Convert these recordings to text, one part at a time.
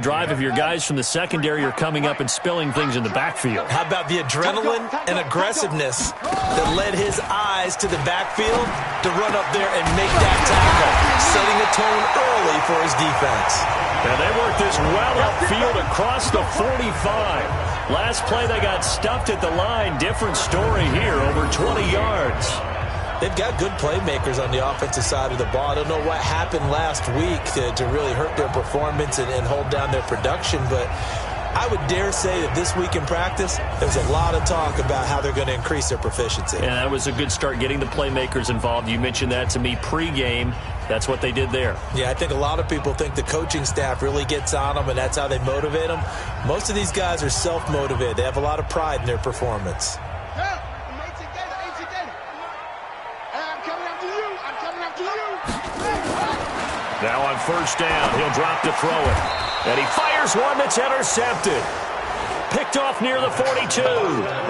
Drive of your guys from the secondary are coming up and spilling things in the backfield. How about the adrenaline and aggressiveness that led his eyes to the backfield to run up there and make that tackle, setting a tone early for his defense. And they worked this well upfield across the 45. Last play they got stuffed at the line. Different story here, over 20 yards. They've got good playmakers on the offensive side of the ball. I don't know what happened last week to really hurt their performance and hold down their production, but I would dare say that this week in practice, there's a lot of talk about how they're going to increase their proficiency. And that was a good start, getting the playmakers involved. You mentioned that to me pregame. That's what they did there. Yeah, I think a lot of people think the coaching staff really gets on them, and that's how they motivate them. Most of these guys are self-motivated. They have a lot of pride in their performance. Now on first down, he'll drop to throw it. And he fires one that's intercepted. Picked off near the 42.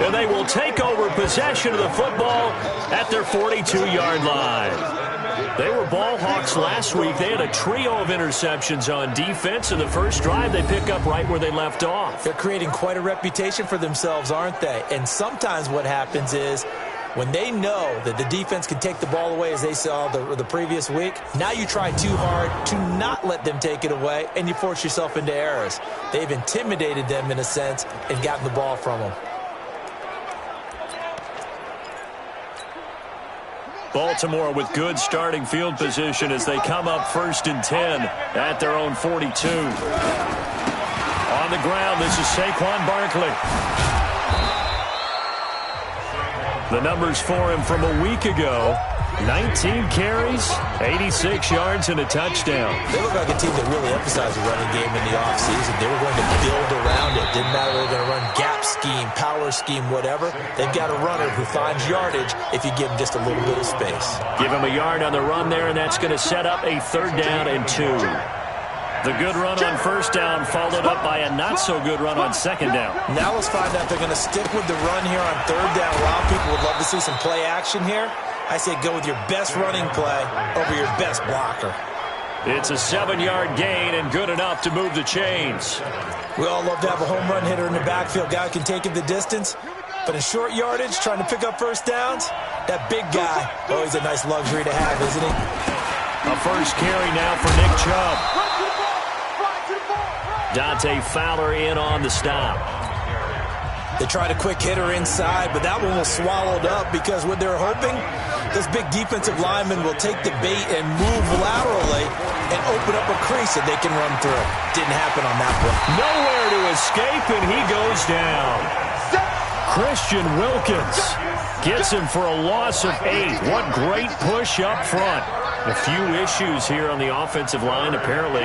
And they will take over possession of the football at their 42-yard line. They were ball hawks last week. They had a trio of interceptions on defense. In the first drive, they pick up right where they left off. They're creating quite a reputation for themselves, aren't they? And sometimes what happens is, when they know that the defense can take the ball away, as they saw the previous week, now you try too hard to not let them take it away, and you force yourself into errors. They've intimidated them in a sense and gotten the ball from them. Baltimore with good starting field position as they come up 1st and 10 at their own 42. On the ground, this is Saquon Barkley. The numbers for him from a week ago: 19 carries, 86 yards, and a touchdown. They look like a team that really emphasized the running game in the offseason. They were going to build around it. Didn't matter whether they were going to run gap scheme, power scheme, whatever. They've got a runner who finds yardage if you give him just a little bit of space. Give him a yard on the run there, and that's going to set up a 3rd down and 2. The good run on first down followed up by a not-so-good run on 2nd down. Now let's find out if they're going to stick with the run here on 3rd down. A lot of people would love to see some play action here. I say go with your best running play over your best blocker. It's a 7-yard gain and good enough to move the chains. We all love to have a home run hitter in the backfield. Guy who can take it the distance. But in short yardage, trying to pick up first downs, that big guy, always a nice luxury to have, isn't he? A first carry now for Nick Chubb. Dante Fowler in on the stop. They tried a quick hitter inside, but that one was swallowed up because what they're hoping, this big defensive lineman will take the bait and move laterally and open up a crease that they can run through. Didn't happen on that one. Nowhere to escape, and he goes down. Christian Wilkins gets him for a loss of 8. What great push up front. A few issues here on the offensive line. Apparently,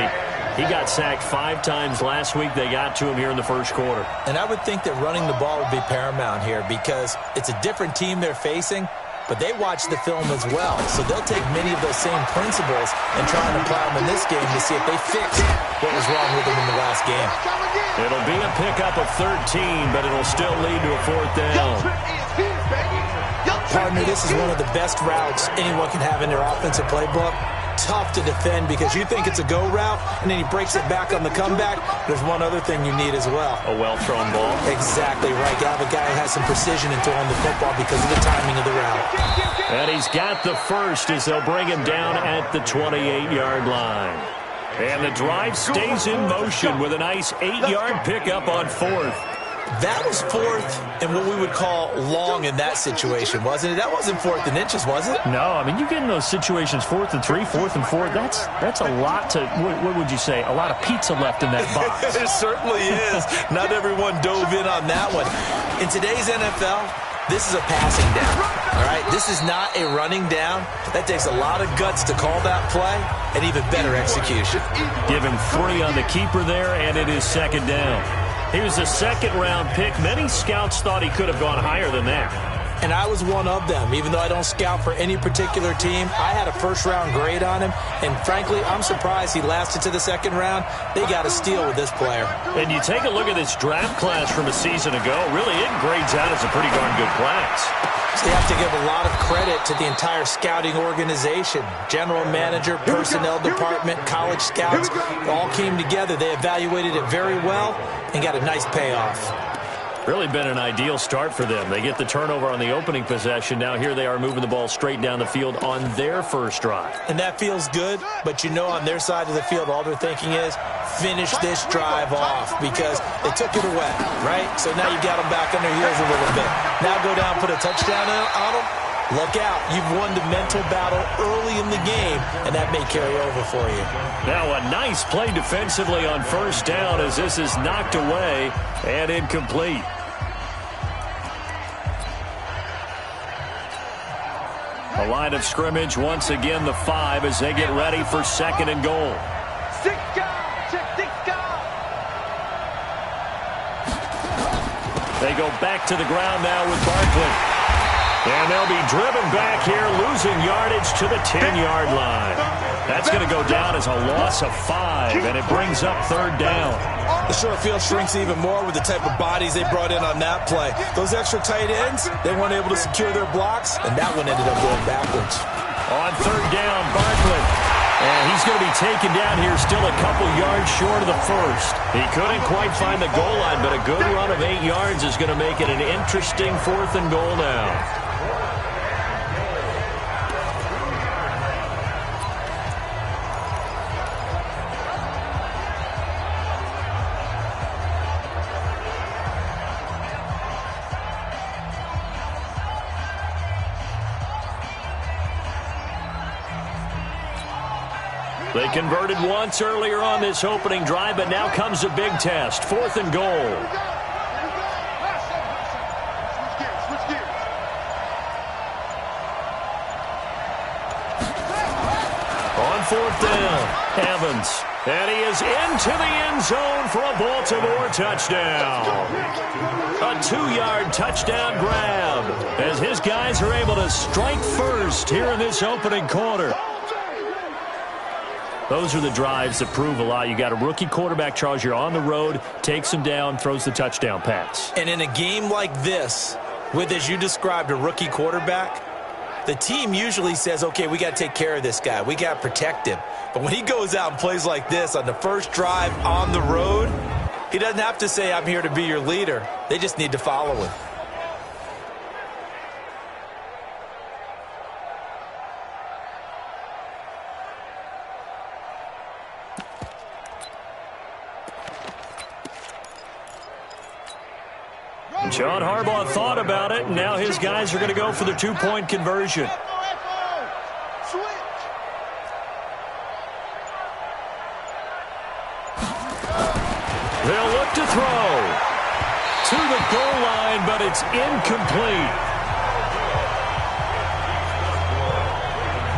he got sacked 5 times last week. They got to him here in the first quarter. And I would think that running the ball would be paramount here because it's a different team they're facing, but they watch the film as well. So they'll take many of those same principles and try and apply them in this game to see if they fix what was wrong with them in the last game. It'll be a pickup of 13, but it'll still lead to a 4th down. Partner, this is one of the best routes anyone can have in their offensive playbook. Tough to defend because you think it's a go route, and then he breaks it back on the comeback. There's one other thing you need as well. A well-thrown ball. Exactly right. You have a guy who has some precision in throwing the football because of the timing of the route. And he's got the first as they'll bring him down at the 28-yard line. And the drive stays in motion with a nice 8-yard pickup on 4th. That was 4th and what we would call long in that situation, wasn't it? That wasn't 4th and inches, was it? No, I mean, you get in those situations 4th and 3, 4th and 4. That's a lot to, what would you say, a lot of pizza left in that box. It certainly is. Not everyone dove in on that one. In today's NFL, this is a passing down, all right? This is not a running down. That takes a lot of guts to call that play and even better execution. Give him 3 on the keeper there, and it is 2nd down. He was a 2nd-round pick. Many scouts thought he could have gone higher than that. And I was one of them. Even though I don't scout for any particular team, I had a first-round grade on him. And frankly, I'm surprised he lasted to the second round. They got a steal with this player. And you take a look at this draft class from a season ago, really it grades out as a pretty darn good class. So you have to give a lot of credit to the entire scouting organization. General manager, personnel department, college scouts, all came together. They evaluated it very well and got a nice payoff. Really been an ideal start for them. They get the turnover on the opening possession. Now here they are moving the ball straight down the field on their first drive. And that feels good, but you know on their side of the field, all they're thinking is finish this drive off because they took it away, right? So now you got them back on their heels a little bit. Now go down, put a touchdown on them. Look out. You've won the mental battle early in the game, and that may carry over for you. Now a nice play defensively on first down as this is knocked away and incomplete. A line of scrimmage, once again the 5 as they get ready for second and goal. They go back to the ground now with Barkley. And they'll be driven back here, losing yardage to the 10-yard line. That's going to go down as a loss of 5, and it brings up third down. The short field shrinks even more with the type of bodies they brought in on that play. Those extra tight ends, they weren't able to secure their blocks, and that one ended up going backwards. On third down, Barkley. And he's going to be taken down here still a couple yards short of the first. He couldn't quite find the goal line, but a good run of 8 yards is going to make it an interesting fourth and goal now. They converted once earlier on this opening drive, but now comes a big test. Fourth and goal. On fourth down, Evans. And he is into the end zone for a Baltimore touchdown. A 2-yard touchdown grab as his guys are able to strike first here in this opening quarter. Those are the drives that prove a lot. You got a rookie quarterback, Charles. You're on the road, takes him down, throws the touchdown pass. And in a game like this, with, as you described, a rookie quarterback, the team usually says, okay, we got to take care of this guy. We got to protect him. But when he goes out and plays like this on the first drive on the road, he doesn't have to say, I'm here to be your leader. They just need to follow him. John Harbaugh thought about it, and now his guys are going to go for the 2-point conversion. They'll look to throw to the goal line, but it's incomplete.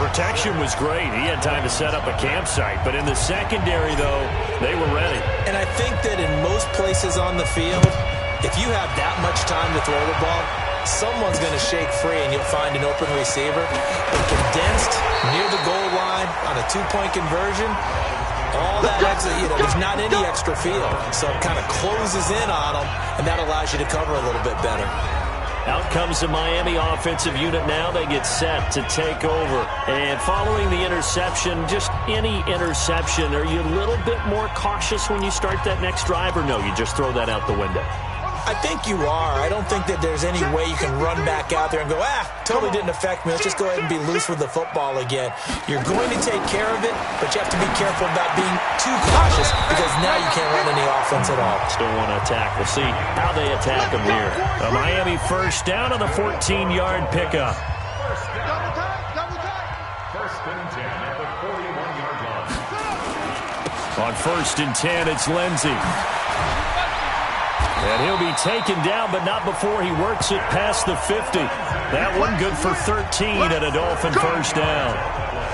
Protection was great. He had time to set up a campsite, but in the secondary, though, they were ready. And I think that in most places on the field, if you have that much time to throw the ball, someone's going to shake free and you'll find an open receiver. But condensed near the goal line on a 2-point conversion, all that extra, there's not any extra field. So it kind of closes in on them, and that allows you to cover a little bit better. Out comes the Miami offensive unit now. They get set to take over. And following the interception, just any interception, are you a little bit more cautious when you start that next drive, or no, you just throw that out the window? I think you are. I don't think that there's any way you can run back out there and go, totally didn't affect me. Let's just go ahead and be loose with the football again. You're going to take care of it, but you have to be careful about being too cautious because now you can't run any offense at all. Still want to attack. We'll see how they attack them here. A Miami first down on the 14-yard pickup. First and 10 at the 41-yard line. On first and 10, it's Lindsey. And he'll be taken down, but not before he works it past the 50. That one good for 13 and a Dolphin first down.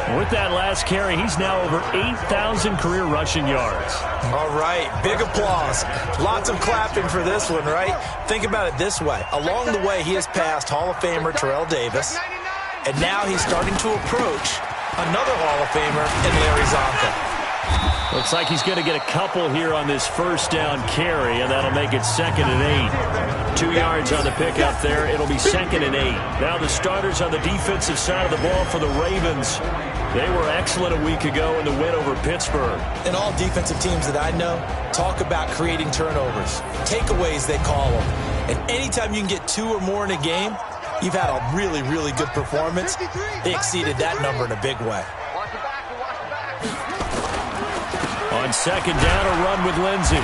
With that last carry, he's now over 8,000 career rushing yards. All right, big applause. Lots of clapping for this one, right? Think about it this way. Along the way, he has passed Hall of Famer Terrell Davis, and now he's starting to approach another Hall of Famer in Larry Zonka. Looks like he's going to get a couple here on this first down carry, and that'll make it 2nd and 8. 2 yards on the pickup there. It'll be 2nd and 8. Now the starters on the defensive side of the ball for the Ravens. They were excellent a week ago in the win over Pittsburgh. And all defensive teams that I know talk about creating turnovers. Takeaways, they call them. And anytime you can get 2 or more in a game, you've had a really, really good performance. They exceeded that number in a big way. On 2nd down, a run with Lindsey.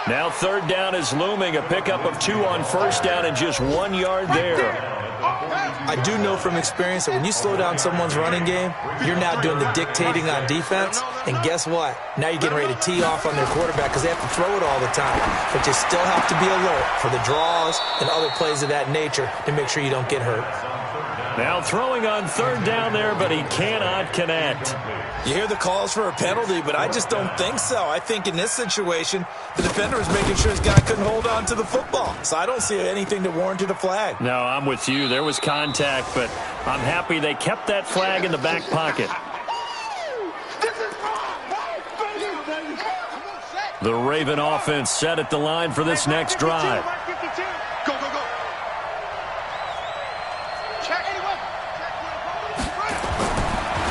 Now 3rd down is looming. A pickup of 2 on 1st down and just 1 yard there. I do know from experience that when you slow down someone's running game, you're now doing the dictating on defense. And guess what? Now you're getting ready to tee off on their quarterback because they have to throw it all the time. But you still have to be alert for the draws and other plays of that nature to make sure you don't get hurt. Now throwing on 3rd down there, but he cannot connect. You hear the calls for a penalty, but I just don't think so. I think in this situation, the defender is making sure his guy couldn't hold on to the football. So I don't see anything that warranted a flag. No, I'm with you. There was contact, but I'm happy they kept that flag in the back pocket. The Raven offense set at the line for this next drive.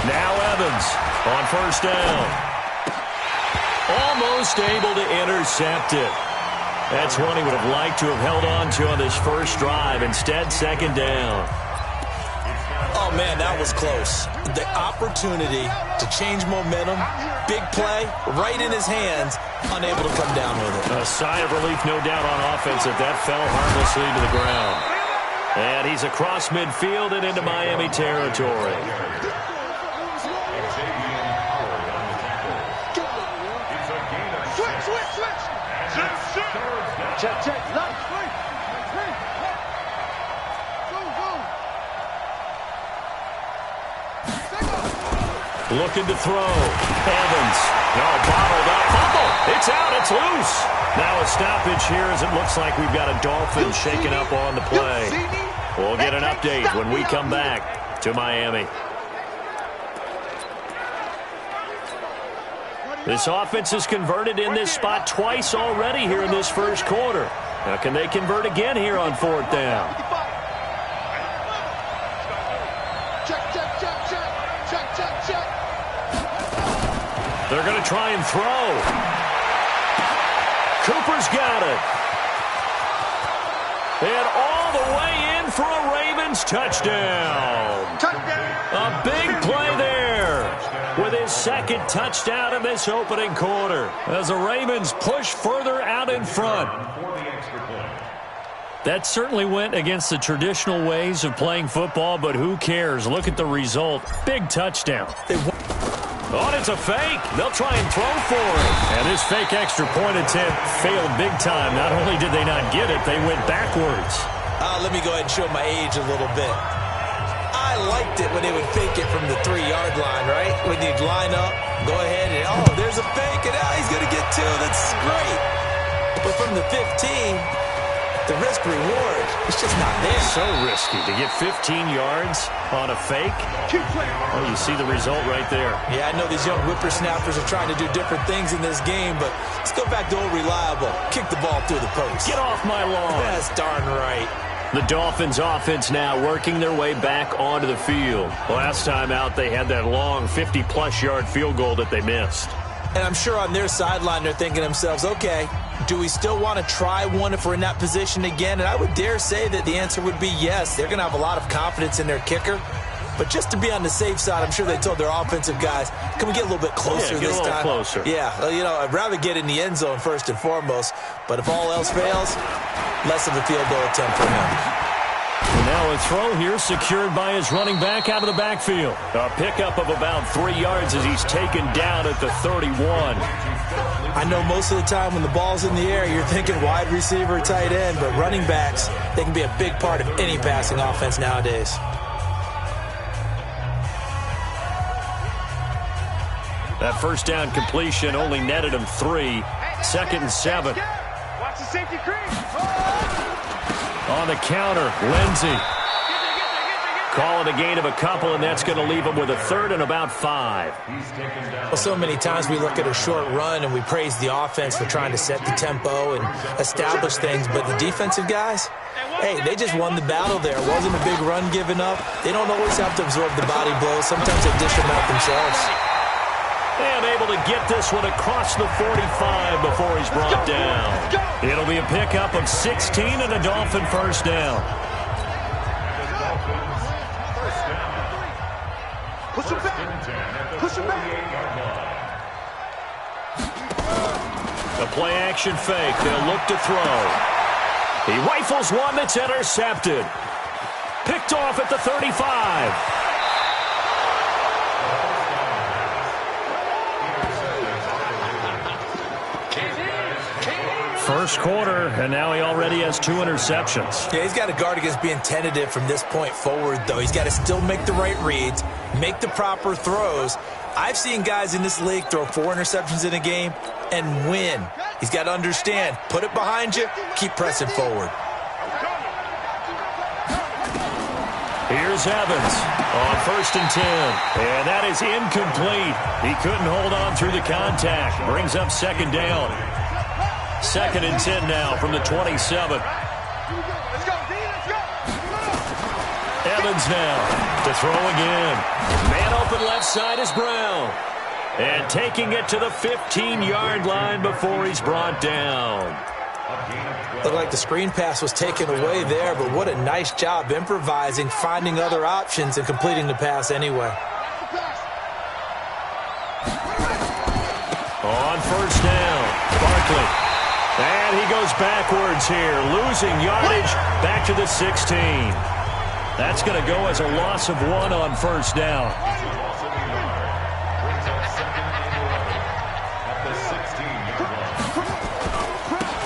Now Evans on 1st down. Almost able to intercept it. That's one he would have liked to have held on to on this first drive. Instead, 2nd down. Oh, man, that was close. The opportunity to change momentum, big play, right in his hands, unable to come down with it. A sigh of relief, no doubt, on offense if that fell harmlessly to the ground. And he's across midfield and into Miami territory. Check. Looking to throw. Evans. No, bottled up. Fumble. It's out. It's loose. Now a stoppage here as it looks like we've got a Dolphin shaken up on the play. We'll get an update when we come back to Miami. This offense has converted in this spot twice already here in this first quarter. Now, can they convert again here on 4th down? They're going to try and throw. Cooper's got it. And all the way in for a Ravens touchdown. A big play there with his 2nd touchdown in this opening quarter as the Ravens push further out in front. That certainly went against the traditional ways of playing football, but who cares? Look at the result. Big touchdown. Oh, it's a fake. They'll try and throw for it. And this fake extra point attempt failed big time. Not only did they not get it, they went backwards. Let me go ahead and show my age a little bit. I liked it when they would fake it from the 3-yard line, right? When you'd line up, go ahead and, oh, there's a fake, and now he's going to get 2. That's great. But from the 15, the risk-reward, it's just not there. So risky to get 15 yards on a fake. Oh, you see the result right there. Yeah, I know these young whippersnappers are trying to do different things in this game, but let's go back to old reliable. Kick the ball through the post. Get off my lawn. That's darn right. The Dolphins offense now working their way back onto the field. Last time out, they had that long 50-plus yard field goal that they missed. And I'm sure on their sideline they're thinking to themselves, okay, do we still want to try one if we're in that position again? And I would dare say that the answer would be yes. They're going to have a lot of confidence in their kicker. But just to be on the safe side, I'm sure they told their offensive guys, can we get a little bit closer this time? Get a little closer. Yeah, you know, I'd rather get in the end zone first and foremost. But if all else fails, less of a field goal attempt for him. And now a throw here secured by his running back out of the backfield. A pickup of about 3 yards as he's taken down at the 31. I know most of the time when the ball's in the air, you're thinking wide receiver, tight end, but running backs, they can be a big part of any passing offense nowadays. That first down completion only netted him 3. 2nd and 7. Watch the safety creep. On the counter, Lindsey. Calling a gain of a couple, and that's going to leave him with a 3rd and about 5. Well, so many times we look at a short run and we praise the offense for trying to set the tempo and establish things, but the defensive guys, hey, they just won the battle there. It wasn't a big run given up. They don't always have to absorb the body blows. Sometimes they dish them out themselves. And able to get this one across the 45 before he's brought down. It'll be a pickup of 16 and a Dolphin first down. Push him back. Push him back. The play-action fake. They'll look to throw. He rifles one that's intercepted. Picked off at the 35. First quarter, and now he already has 2 interceptions. Yeah, he's got to guard against being tentative from this point forward, though. He's got to still make the right reads, make the proper throws. I've seen guys in this league throw 4 interceptions in a game and win. He's got to understand, put it behind you, keep pressing forward. Here's Evans on 1st and 10. And that is incomplete. He couldn't hold on through the contact. Brings up 2nd down. 2nd and 10 now from the 27. Let's go, D, let's go. Evans now to throw again. Man open left side is Brown. And taking it to the 15-yard line before he's brought down. Looked like the screen pass was taken away there, but what a nice job improvising, finding other options, and completing the pass anyway. On 1st down, Barkley. And he goes backwards here, losing yardage back to the 16. That's going to go as a loss of 1 on 1st down.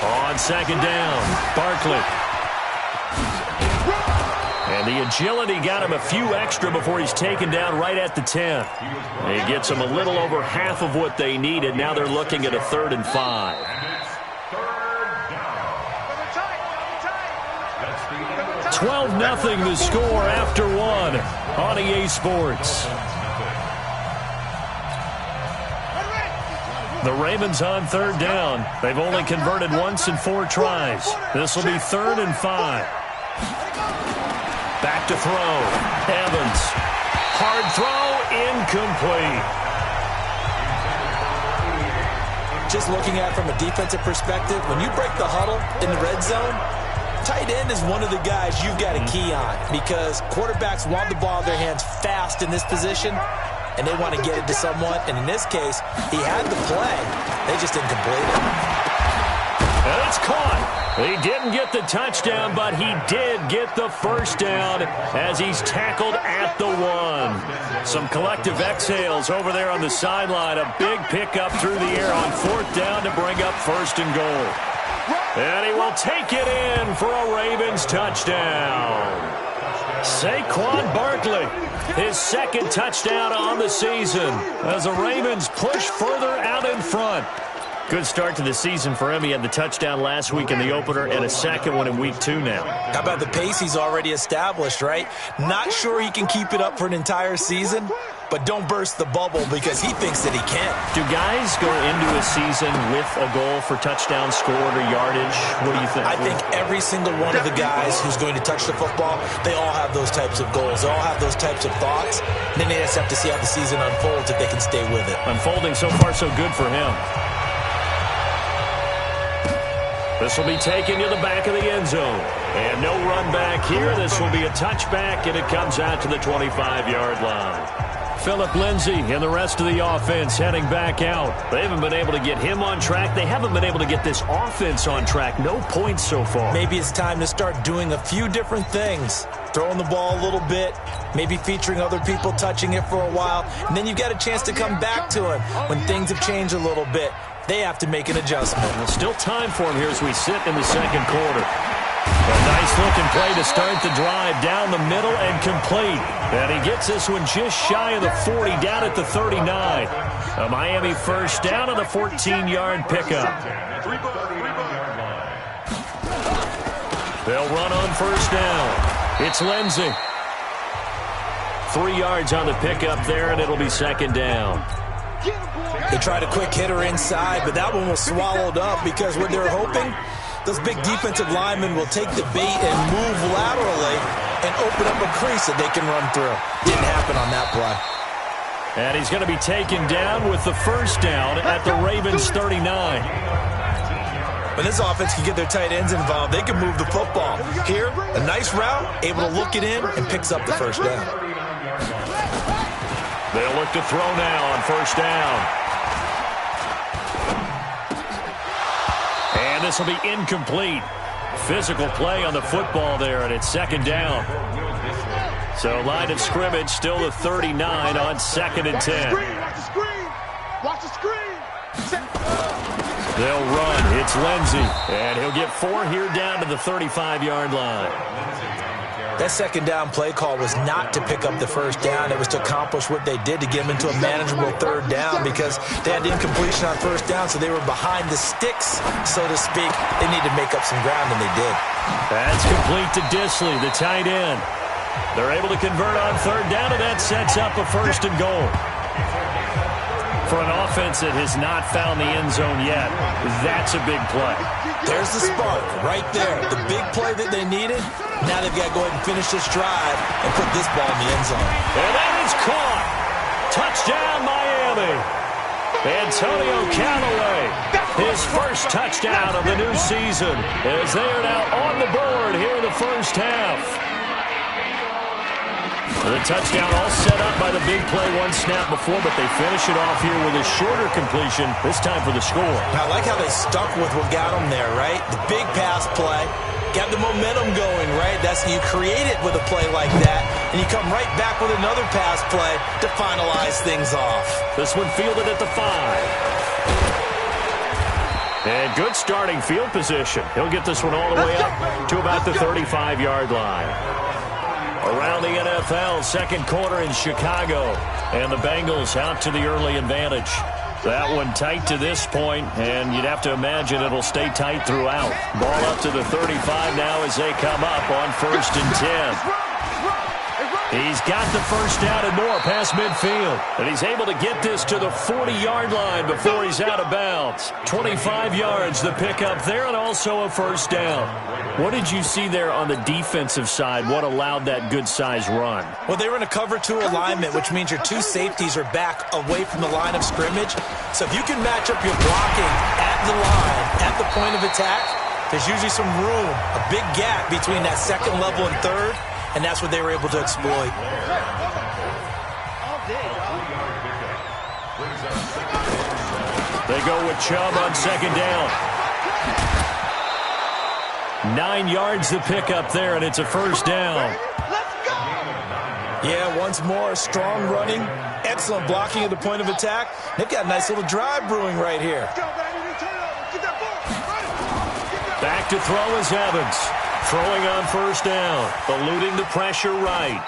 On 2nd down, Barkley. And the agility got him a few extra before he's taken down right at the 10. He gets them a little over half of what they needed. Now they're looking at a 3rd and 5. 12-0 the score after 1 on EA Sports. The Ravens on 3rd down. They've only converted once in 4 tries. This will be 3rd and 5. Back to throw. Evans. Hard throw. Incomplete. Just looking at it from a defensive perspective, when you break the huddle in the red zone, tight end is one of the guys you've got to key on because quarterbacks want the ball in their hands fast in this position, and they want to get it to someone. And in this case, he had the play. They just didn't complete it. And it's caught. He didn't get the touchdown, but he did get the first down as he's tackled at the 1. Some collective exhales over there on the sideline. A big pickup through the air on 4th down to bring up 1st and goal. And he will take it in for a Ravens touchdown. Saquon Barkley, his 2nd touchdown on the season as the Ravens push further out in front. Good start to the season for him. He had the touchdown last week in the opener and a 2nd one in week 2 now. How about the pace he's already established, right? Not sure he can keep it up for an entire season, but don't burst the bubble because he thinks that he can. Do guys go into a season with a goal for touchdown scored or yardage? What do you think? I think every single one of the guys who's going to touch the football, they all have those types of goals. They all have those types of thoughts. And then they just have to see how the season unfolds if they can stay with it. Unfolding so far so good for him. This will be taken to the back of the end zone. And no run back here. This will be a touchback, and it comes out to the 25-yard line. Phillip Lindsay and the rest of the offense heading back out. They haven't been able to get him on track. They haven't been able to get this offense on track. No points so far. Maybe it's time to start doing a few different things. Throwing the ball a little bit, maybe featuring other people touching it for a while, and then you've got a chance to come back to him when things have changed a little bit. They have to make an adjustment. There's still time for him here as we sit in the 2nd quarter. A nice-looking play to start the drive down the middle and complete. And he gets this one just shy of the 40, down at the 39. A Miami first down on the 14-yard pickup. They'll run on first down. It's Lindsey. 3 yards on the pickup there, and it'll be second down. They tried a quick hitter inside, but that one was swallowed up because what they're hoping, those big defensive linemen will take the bait and move laterally and open up a crease that they can run through. Didn't happen on that play. And he's going to be taken down with the first down at the Ravens 39. When this offense can get their tight ends involved, they can move the football. Here, a nice route, able to look it in, and picks up the first down. They'll look to throw now on first down. And this will be incomplete. Physical play on the football there, and it's second down. So line of scrimmage still the 39 on 2nd and 10. Watch the screen. Watch the screen. They'll run. It's Lindsey. And he'll get 4 here down to the 35-yard line. That second down play call was not to pick up the first down. It was to accomplish what they did to get them into a manageable third down because they had incompletion on first down, so they were behind the sticks, so to speak. They needed to make up some ground, and they did. That's complete to Dissly, the tight end. They're able to convert on third down, and that sets up a first and goal. For an offense that has not found the end zone yet, that's a big play. There's the spark right there. The big play that they needed. Now they've got to go ahead and finish this drive and put this ball in the end zone. And that is caught. Touchdown, Miami. Antonio Callaway, his first touchdown of the new season, as they are now on the board here in the first half. The touchdown all set up by the big play one snap before, but they finish it off here with a shorter completion, this time for the score. I like how they stuck with what got them there, right? The big pass play, got the momentum going, right? That's you create it with a play like that, and you come right back with another pass play to finalize things off. This one fielded at the 5. And good starting field position. He'll get this one all the way up to about the 35-yard line. Around the NFL, second quarter in Chicago. And the Bengals out to the early advantage. That one tight to this point, and you'd have to imagine it'll stay tight throughout. Ball up to the 35 now as they come up on first and 10. He's got the first down and more past midfield. And he's able to get this to the 40-yard line before he's out of bounds. 25 yards the pickup there, and also a first down. What did you see there on the defensive side? What allowed that good-sized run? Well, they were in a cover 2 alignment, which means your 2 safeties are back away from the line of scrimmage. So if you can match up your blocking at the line, at the point of attack, there's usually some room, a big gap between that second level and third, and that's what they were able to exploit. They go with Chubb on second down. 9 yards the pickup there, and it's a first down. Yeah, once more, strong running, excellent blocking at the point of attack. They've got a nice little drive brewing right here. Back to throw is Evans. Throwing on first down, eluding the pressure right.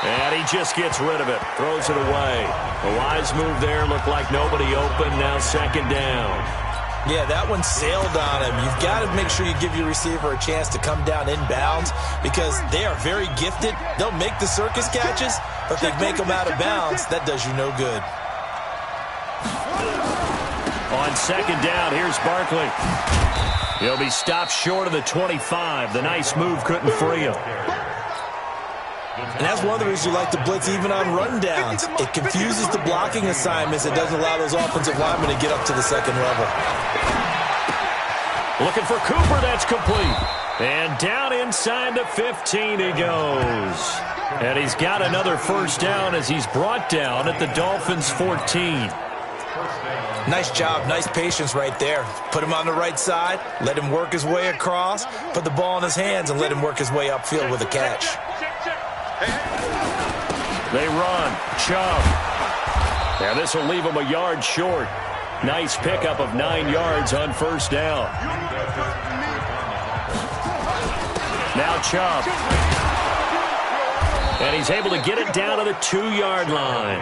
And he just gets rid of it, throws it away. A wise move there, looked like nobody open, now second down. Yeah, that one sailed on him. You've got to make sure you give your receiver a chance to come down inbounds because they are very gifted. They'll make the circus catches, but if they make them out of bounds, that does you no good. On second down, here's Barkley. He'll be stopped short of the 25. The nice move couldn't free him. And that's one of the reasons you like to blitz even on rundowns. It confuses the blocking assignments. It doesn't allow those offensive linemen to get up to the second level. Looking for Cooper. That's complete. And down inside the 15 he goes. And he's got another first down as he's brought down at the Dolphins' 14. Nice job, nice patience right there. Put him on the right side, let him work his way across, put the ball in his hands, and let him work his way upfield with a catch. They run. Chubb. Now this will leave him a yard short. Nice pickup of 9 yards on first down. Now Chubb. And he's able to get it down to the 2-yard line.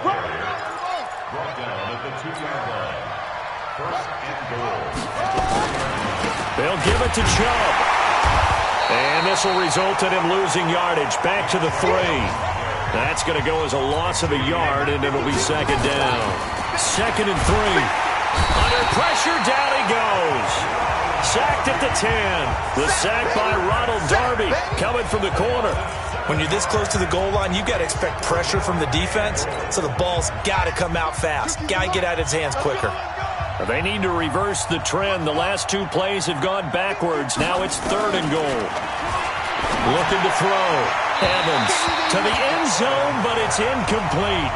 Brought down at the 2-yard line. First and goal. They'll give it to Chubb. And this will result in him losing yardage. Back to the 3. That's going to go as a loss of a yard, and it'll be second down. Second and 3. Under pressure, down he goes. Sacked at the 10. The sack by Ronald Darby coming from the corner. When you're this close to the goal line, you've got to expect pressure from the defense, so the ball's got to come out fast. Got to get out of his hands quicker. They need to reverse the trend. The last 2 plays have gone backwards. Now it's 3rd and goal. Looking to throw. Evans to the end zone, but it's incomplete.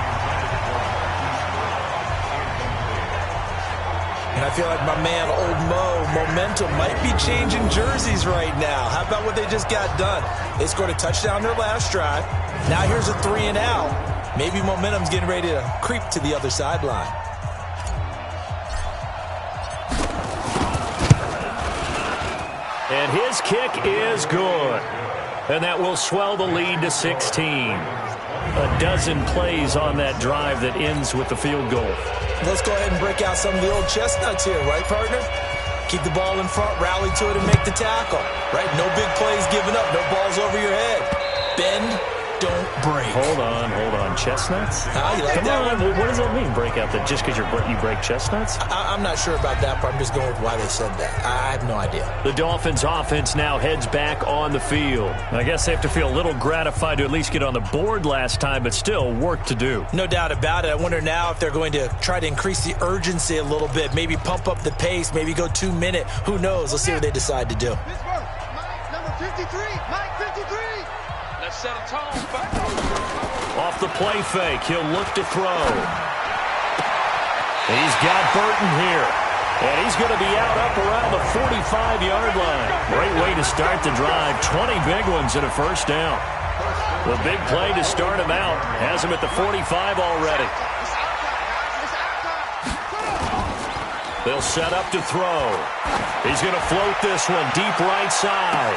And I feel like my man, Old Mo, momentum might be changing jerseys right now. How about what they just got done? They scored a touchdown their last drive. Now here's a 3 and out. Maybe momentum's getting ready to creep to the other sideline. And his kick is good. And that will swell the lead to 16. A dozen plays on that drive that ends with the field goal. Let's go ahead and break out some of the old chestnuts here, right, partner? Keep the ball in front, rally to it, and make the tackle, right? No big plays given up, no balls over your head. Bend, don't break. Hold on. Chestnuts? You like Come that on. one? What does that mean, break out that just because you break chestnuts? I'm not sure about that, but I'm just going with why they said that. I have no idea. The Dolphins offense now heads back on the field. I guess they have to feel a little gratified to at least get on the board last time, but still work to do. No doubt about it. I wonder now if they're going to try to increase the urgency a little bit, maybe pump up the pace, maybe go 2-minute. Who knows? Let's see what they decide to do. Number 53, Mike 53. Let's set a tone. Off the play fake, he'll look to throw. He's got Burton here. And he's going to be out up around the 45-yard line. Great way to start the drive. 20 big ones and a first down. The big play to start him out has him at the 45 already. They'll set up to throw. He's going to float this one deep right side.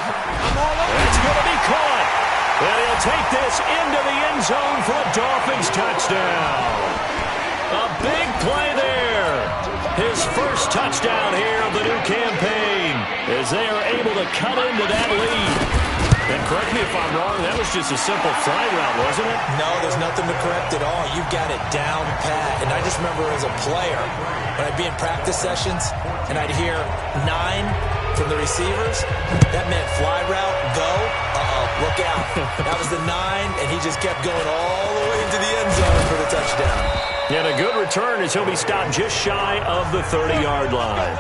It's going to be caught. And he'll take this into the end zone for a Dolphins touchdown. A big play there. His first touchdown here of the new campaign as they are able to cut into that lead. And correct me if I'm wrong, that was just a simple fly route, wasn't it? No, there's nothing to correct at all. You've got it down pat. And I just remember as a player, when I'd be in practice sessions and I'd hear 9 from the receivers, that meant fly route, go, look out. That was the 9, and he just kept going all the way into the end zone for the touchdown. And a good return as he'll be stopped just shy of the 30-yard line.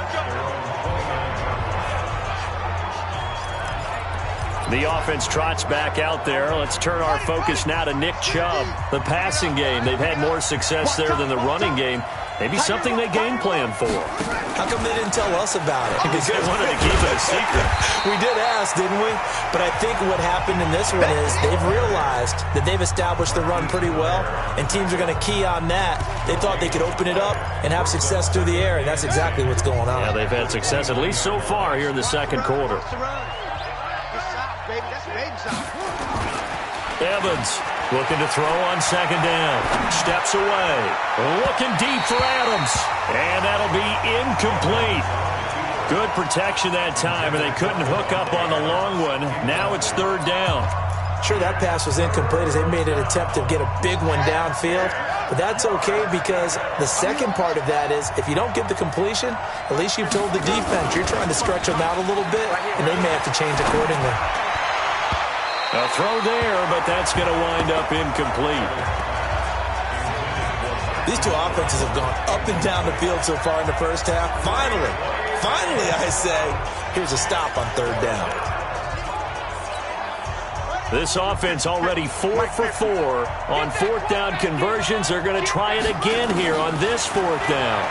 The offense trots back out there. Let's turn our focus now to Nick Chubb. The passing game, they've had more success there than the running game. Maybe something they game plan for. How come they didn't tell us about it? Because they wanted to keep it a secret. We did ask, didn't we? But I think what happened in this one is they've realized that they've established the run pretty well, and teams are going to key on that. They thought they could open it up and have success through the air, and that's exactly what's going on. Yeah, they've had success at least so far here in the second quarter. Evans looking to throw on second down. Steps away. Looking deep for Adams. And that'll be incomplete. Good protection that time, and they couldn't hook up on the long one. Now it's third down. Sure, that pass was incomplete as they made an attempt to get a big one downfield. But that's okay because the second part of that is if you don't get the completion, at least you've told the defense you're trying to stretch them out a little bit, and they may have to change accordingly. A throw there, but that's going to wind up incomplete. These two offenses have gone up and down the field so far in the first half. Finally, I say, here's a stop on third down. This offense already 4 for 4 on fourth down conversions. They're going to try it again here on this fourth down.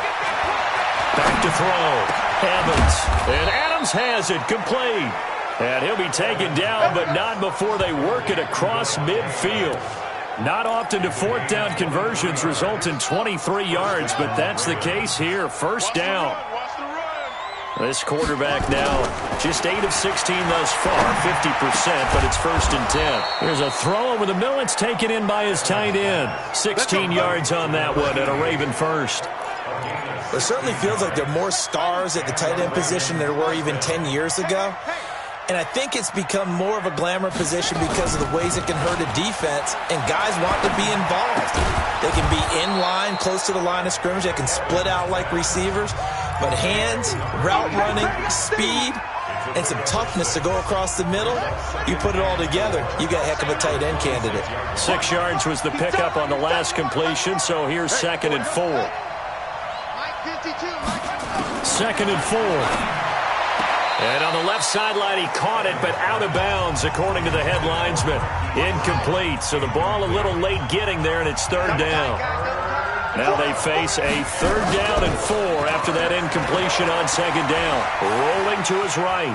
Back to throw. Evans. And Adams has it complete. And he'll be taken down, but not before they work it across midfield. Not often do fourth down conversions result in 23 yards, but that's the case here. First down. This quarterback now just 8 of 16 thus far, 50%, but it's 1st and 10. Here's a throw over the middle. It's taken in by his tight end. 16 yards on that one and a Raven first. It certainly feels like there are more stars at the tight end position than there were even 10 years ago. And I think it's become more of a glamour position because of the ways it can hurt a defense, and guys want to be involved. They can be in line, close to the line of scrimmage. They can split out like receivers. But hands, route running, speed, and some toughness to go across the middle, you put it all together, you got a heck of a tight end candidate. 6 yards was the pickup on the last completion, so here's 2nd and 4. 2nd and 4. And on the left sideline, he caught it, but out of bounds, according to the head linesman. Incomplete, so the ball a little late getting there, and it's 3rd down. Now they face a 3rd down and 4 after that incompletion on 2nd down. Rolling to his right.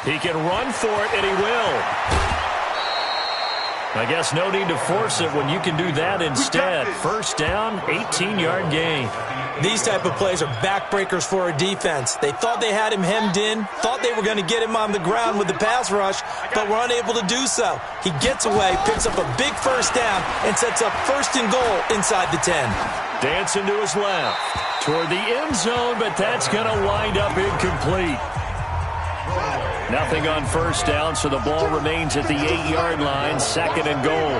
He can run for it, and he will. I guess no need to force it when you can do that instead. 1st down, 18-yard gain. These type of plays are backbreakers for a defense. They thought they had him hemmed in, thought they were going to get him on the ground with the pass rush, but were unable to do so. He gets away, picks up a big 1st down, and sets up 1st and goal inside the 10. Dancing to his left, toward the end zone, but that's going to wind up incomplete. Nothing on 1st down, so the ball remains at the 8-yard line, 2nd and goal.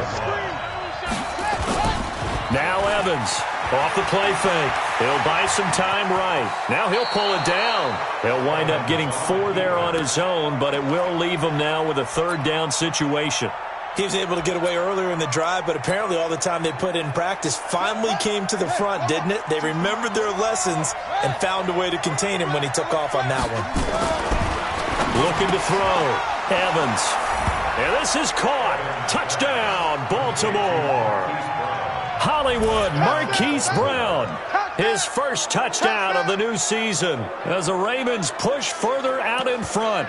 Now Evans. Off the play fake. He'll buy some time right. Now he'll pull it down. He'll wind up getting 4 there on his own, but it will leave him now with a 3rd down situation. He was able to get away earlier in the drive, but apparently all the time they put in practice finally came to the front, didn't it? They remembered their lessons and found a way to contain him when he took off on that one. Looking to throw. Evans. And this is caught. Touchdown, Baltimore. Hollywood Marquise Brown, his first touchdown of the new season as the Ravens push further out in front.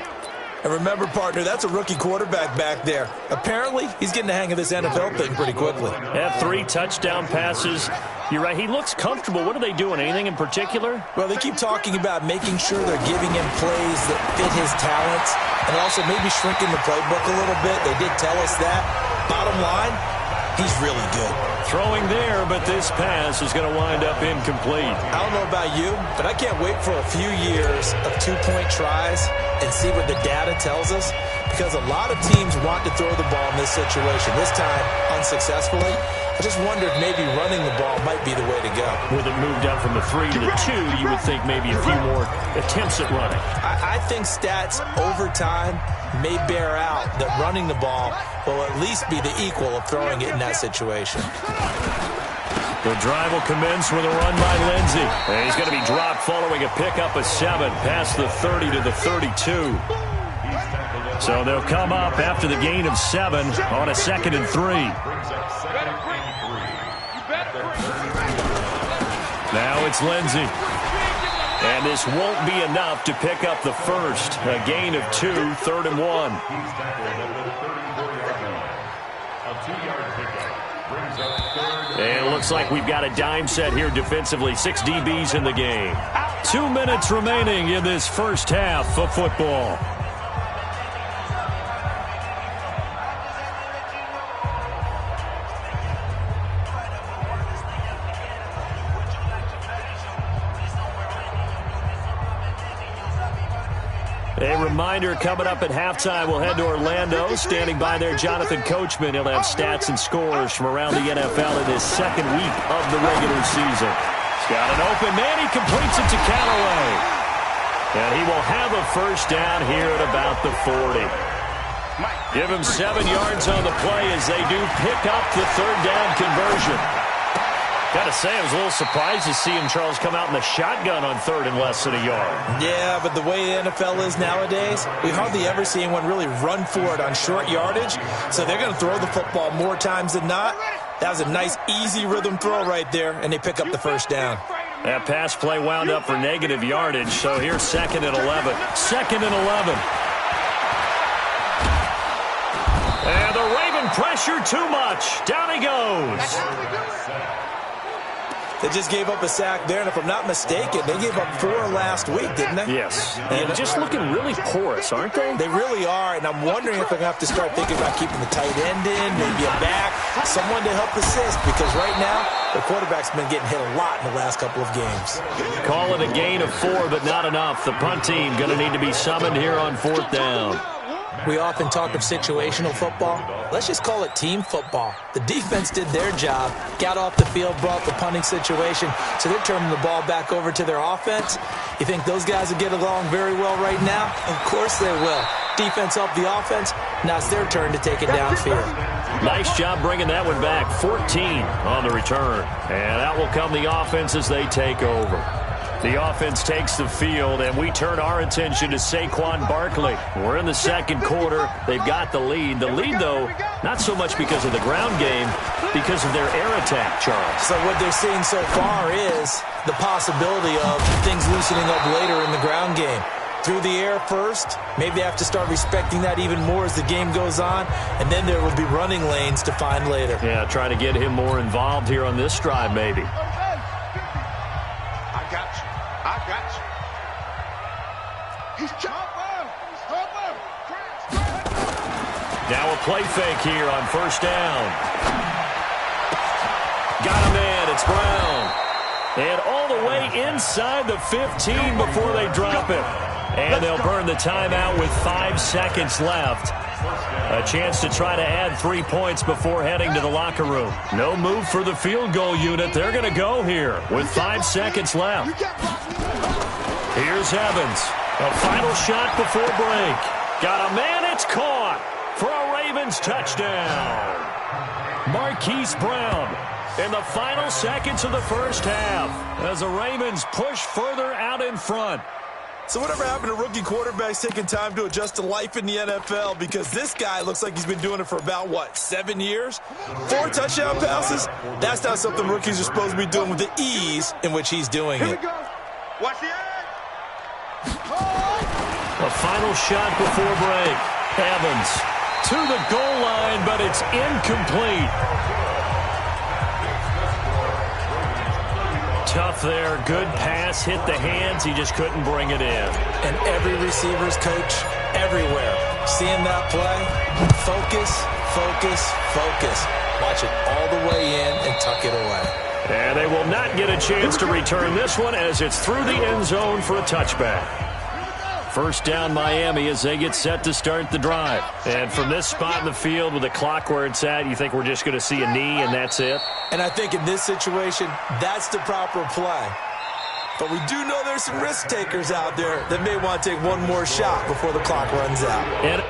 And remember, partner, that's a rookie quarterback back there. Apparently, he's getting the hang of this NFL thing pretty quickly. Had 3 touchdown passes. You're right, he looks comfortable. What are they doing? Anything in particular? Well, they keep talking about making sure they're giving him plays that fit his talents and also maybe shrinking the playbook a little bit. They did tell us that. Bottom line, he's really good. Throwing there, but this pass is going to wind up incomplete. I don't know about you, but I can't wait for a few years of 2-point tries and see what the data tells us, because a lot of teams want to throw the ball in this situation. This time, unsuccessfully. I just wonder if maybe running the ball might be the way to go. With it moved up from the 3 to the 2, you would think maybe a few more attempts at running. I think stats over time may bear out that running the ball will at least be the equal of throwing it in that situation. The drive will commence with a run by Lindsey. And he's going to be dropped following a pickup of 7 past the 30 to the 32. So they'll come up after the gain of 7 on a 2nd and 3. Now it's Lindsey. And this won't be enough to pick up the first. A gain of 2, 3rd and 1. And it looks like we've got a dime set here defensively. 6 DBs in the game. 2 minutes remaining in this first half of football. A reminder, coming up at halftime, we'll head to Orlando. Standing by there, Jonathan Coachman. He'll have stats and scores from around the NFL in his 2nd week of the regular season. He's got an open man. He completes it to Callaway. And he will have a first down here at about the 40. Give him 7 yards on the play as they do pick up the 3rd down conversion. Got to say, I was a little surprised to see him, Charles, come out in the shotgun on 3rd and less than a yard. Yeah, but the way the NFL is nowadays, we hardly ever see anyone really run for it on short yardage. So they're going to throw the football more times than not. That was a nice, easy rhythm throw right there, and they pick up the first down. That pass play wound up for negative yardage, so here's 2nd and 11. 2nd and 11. And the Raven pressure too much. Down he goes. They just gave up a sack there, and if I'm not mistaken, they gave up 4 last week, didn't they? Yes. And just looking really porous, aren't they? They really are, and I'm wondering if they're going to have to start thinking about keeping the tight end in, maybe a back, someone to help assist, because right now, the quarterback's been getting hit a lot in the last couple of games. Call it a gain of 4, but not enough. The punt team going to need to be summoned here on 4th down. We often talk of situational football. Let's just call it team football. The defense did their job, got off the field, brought the punting situation, so they're turning the ball back over to their offense. You think those guys will get along very well right now? Of course they will. Defense helped the offense. Now it's their turn to take it downfield. Nice job bringing that one back. 14 on the return. And out will come the offense as they take over. The offense takes the field, and we turn our attention to Saquon Barkley. We're in the second quarter. They've got the lead. The lead, though, not so much because of the ground game, because of their air attack, Charles. So what they're seeing so far is the possibility of things loosening up later in the ground game. Through the air first, maybe they have to start respecting that even more as the game goes on, and then there will be running lanes to find later. Yeah, try to get him more involved here on this drive, maybe. Now a play fake here on 1st down. Got him in. It's Brown. And all the way inside the 15 before they drop it. And they'll burn the timeout with 5 seconds left. A chance to try to add 3 points before heading to the locker room. No move for the field goal unit. They're going to go here with 5 seconds left. Here's Evans. A final shot before break. Got a man. It's caught for a Ravens touchdown. Marquise Brown in the final seconds of the first half as the Ravens push further out in front. So whatever happened to rookie quarterbacks taking time to adjust to life in the NFL? Because this guy looks like he's been doing it for about, 7 years? 4 touchdown passes? That's not something rookies are supposed to be doing with the ease in which he's doing it. Watch the A final shot before break. Evans to the goal line, but it's incomplete. Tough there. Good pass. Hit the hands. He just couldn't bring it in. And every receiver's coach everywhere. Seeing that play, focus, focus, focus. Watch it all the way in and tuck it away. And they will not get a chance to return this one as it's through the end zone for a touchback. 1st down Miami as they get set to start the drive. And from this spot in the field with the clock where it's at, you think we're just going to see a knee and that's it? And I think in this situation, that's the proper play. But we do know there's some risk takers out there that may want to take one more shot before the clock runs out. And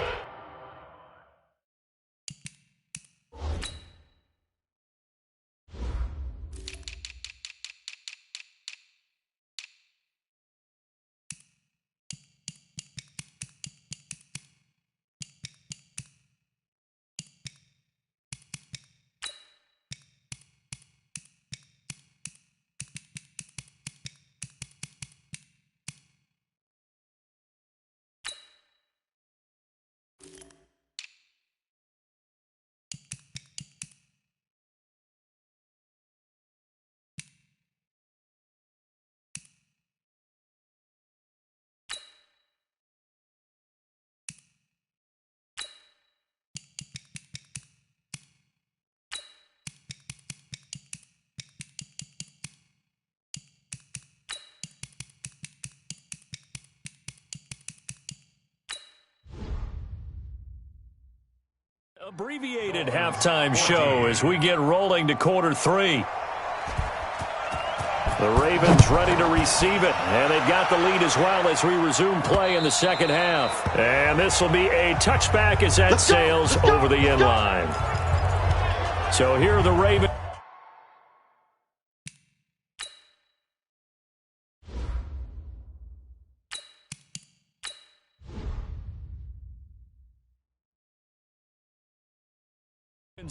abbreviated halftime show as we get rolling to quarter 3. The Ravens ready to receive it, and they've got the lead as well as we resume play in the second half. And this will be a touchback as that sails over the end line. So here are the Ravens.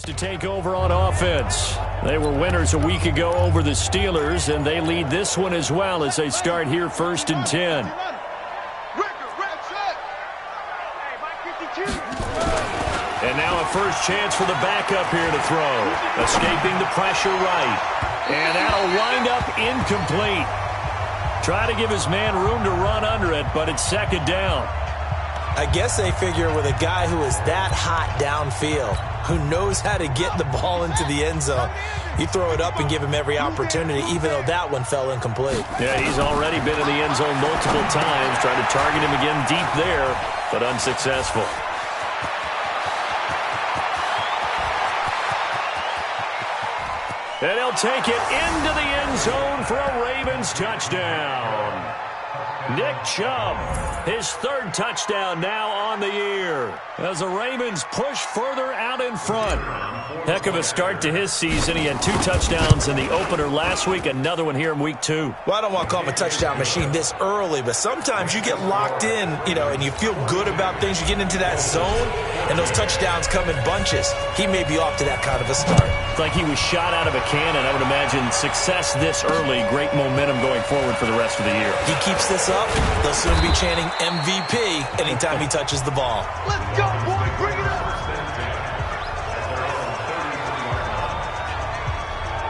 To take over on offense. They were winners a week ago over the Steelers, and they lead this one as well as they start here 1st and 10. And now a first chance for the backup here to throw. Escaping the pressure right. And that'll wind up incomplete. Try to give his man room to run under it, but it's second down. I guess they figure with a guy who is that hot downfield, who knows how to get the ball into the end zone, you throw it up and give him every opportunity, even though that one fell incomplete. Yeah, he's already been in the end zone multiple times, trying to target him again deep there, but unsuccessful. And he'll take it into the end zone for a Ravens touchdown. Nick Chubb, his third touchdown now on the year, as the Ravens push further out in front. Heck of a start to his season. He had 2 touchdowns in the opener last week, another one here in week 2. Well, I don't want to call him a touchdown machine this early, but sometimes you get locked in, and you feel good about things. You get into that zone, and those touchdowns come in bunches. He may be off to that kind of a start. It's like he was shot out of a cannon. I would imagine success this early, great momentum going forward for the rest of the year. He keeps this up, they'll soon be chanting MVP anytime he touches the ball. Let's go, boy, bring it up.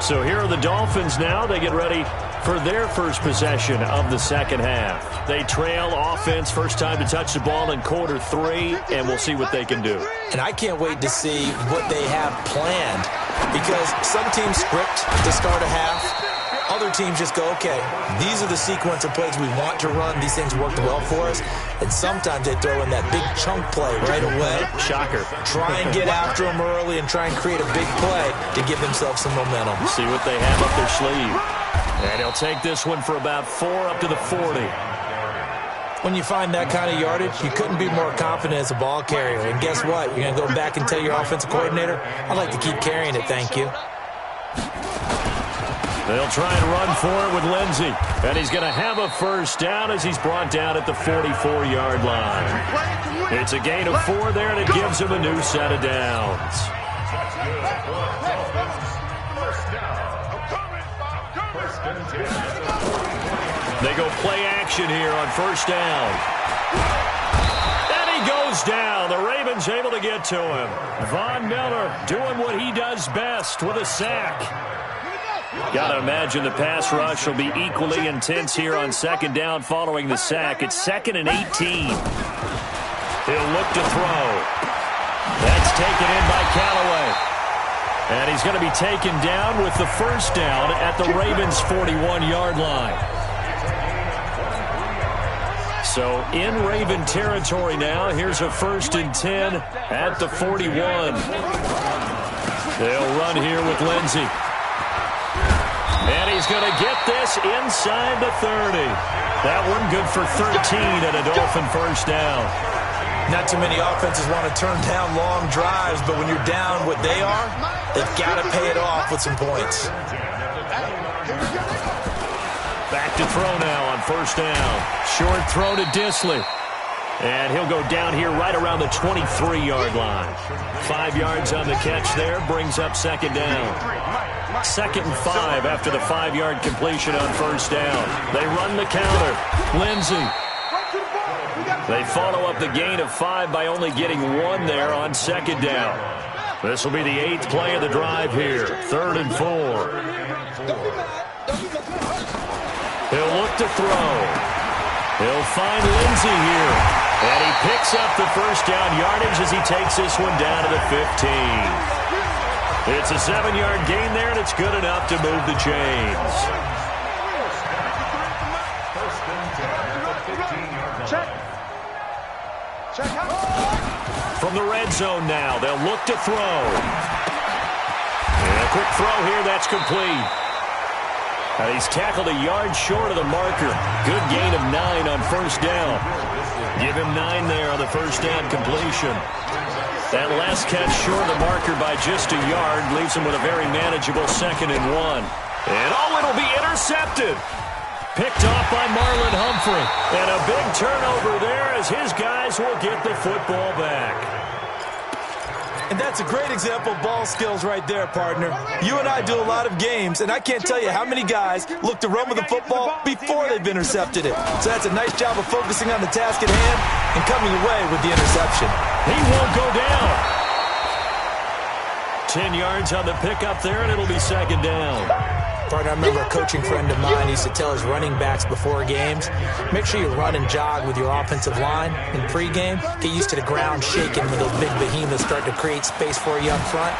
So here are the Dolphins now. They get ready for their first possession of the second half. They trail offense, first time to touch the ball in quarter 3, and we'll see what they can do. And I can't wait to see what they have planned, because some teams script to start a half. Other teams just go, okay, these are the sequence of plays we want to run. These things worked well for us. And sometimes they throw in that big chunk play right away. Shocker. Try and get after them early and try and create a big play to give themselves some momentum. See what they have up their sleeve. And he'll take this one for about 4 up to the 40. When you find that kind of yardage, you couldn't be more confident as a ball carrier. And guess what? You're going to go back and tell your offensive coordinator, I'd like to keep carrying it, thank you. They'll try and run for it with Lindsey. And he's going to have a first down as he's brought down at the 44-yard line. It's a gain of 4 there, and it gives him a new set of downs. They go play action here on first down. And he goes down. The Ravens able to get to him. Von Miller doing what he does best with a sack. Got to imagine the pass rush will be equally intense here on second down following the sack. It's 2nd and 18. He'll look to throw. That's taken in by Callaway. And he's going to be taken down with the first down at the Ravens' 41-yard line. So in Raven territory now. Here's a 1st and 10 at the 41. They'll run here with Lindsey. And he's going to get this inside the 30. That one good for 13 and a Dolphin first down. Not too many offenses want to turn down long drives, but when you're down what they are, they've got to pay it off with some points. Back to throw now on first down. Short throw to Dissly. And he'll go down here right around the 23-yard line. 5 yards on the catch there, brings up second down. 2nd and 5 after the 5-yard completion on first down. They run the counter. Lindsey. They follow up the gain of 5 by only getting 1 there on second down. This will be the 8th play of the drive here. 3rd and 4. He'll look to throw. He'll find Lindsey here. And he picks up the first down yardage as he takes this one down to the 15. It's a 7-yard gain there, and it's good enough to move the chains. From the red zone now, they'll look to throw. And a quick throw here, that's complete. And he's tackled a yard short of the marker. Good gain of 9 on first down. Give him 9 there on the first down completion. That last catch short of the marker by just a yard leaves him with a very manageable 2nd and 1. And it'll be intercepted. Picked off by Marlon Humphrey. And a big turnover there as his guys will get the football back. And that's a great example of ball skills right there, partner. You and I do a lot of games, and I can't tell you how many guys look to run with the football before they've intercepted it. So that's a nice job of focusing on the task at hand and coming away with the interception. He won't go down. 10 yards on the pickup there, and it'll be second down. Partner, I remember a coaching friend of mine used to tell his running backs before games, make sure you run and jog with your offensive line in pregame. Get used to the ground shaking when those big behemoths start to create space for you up front.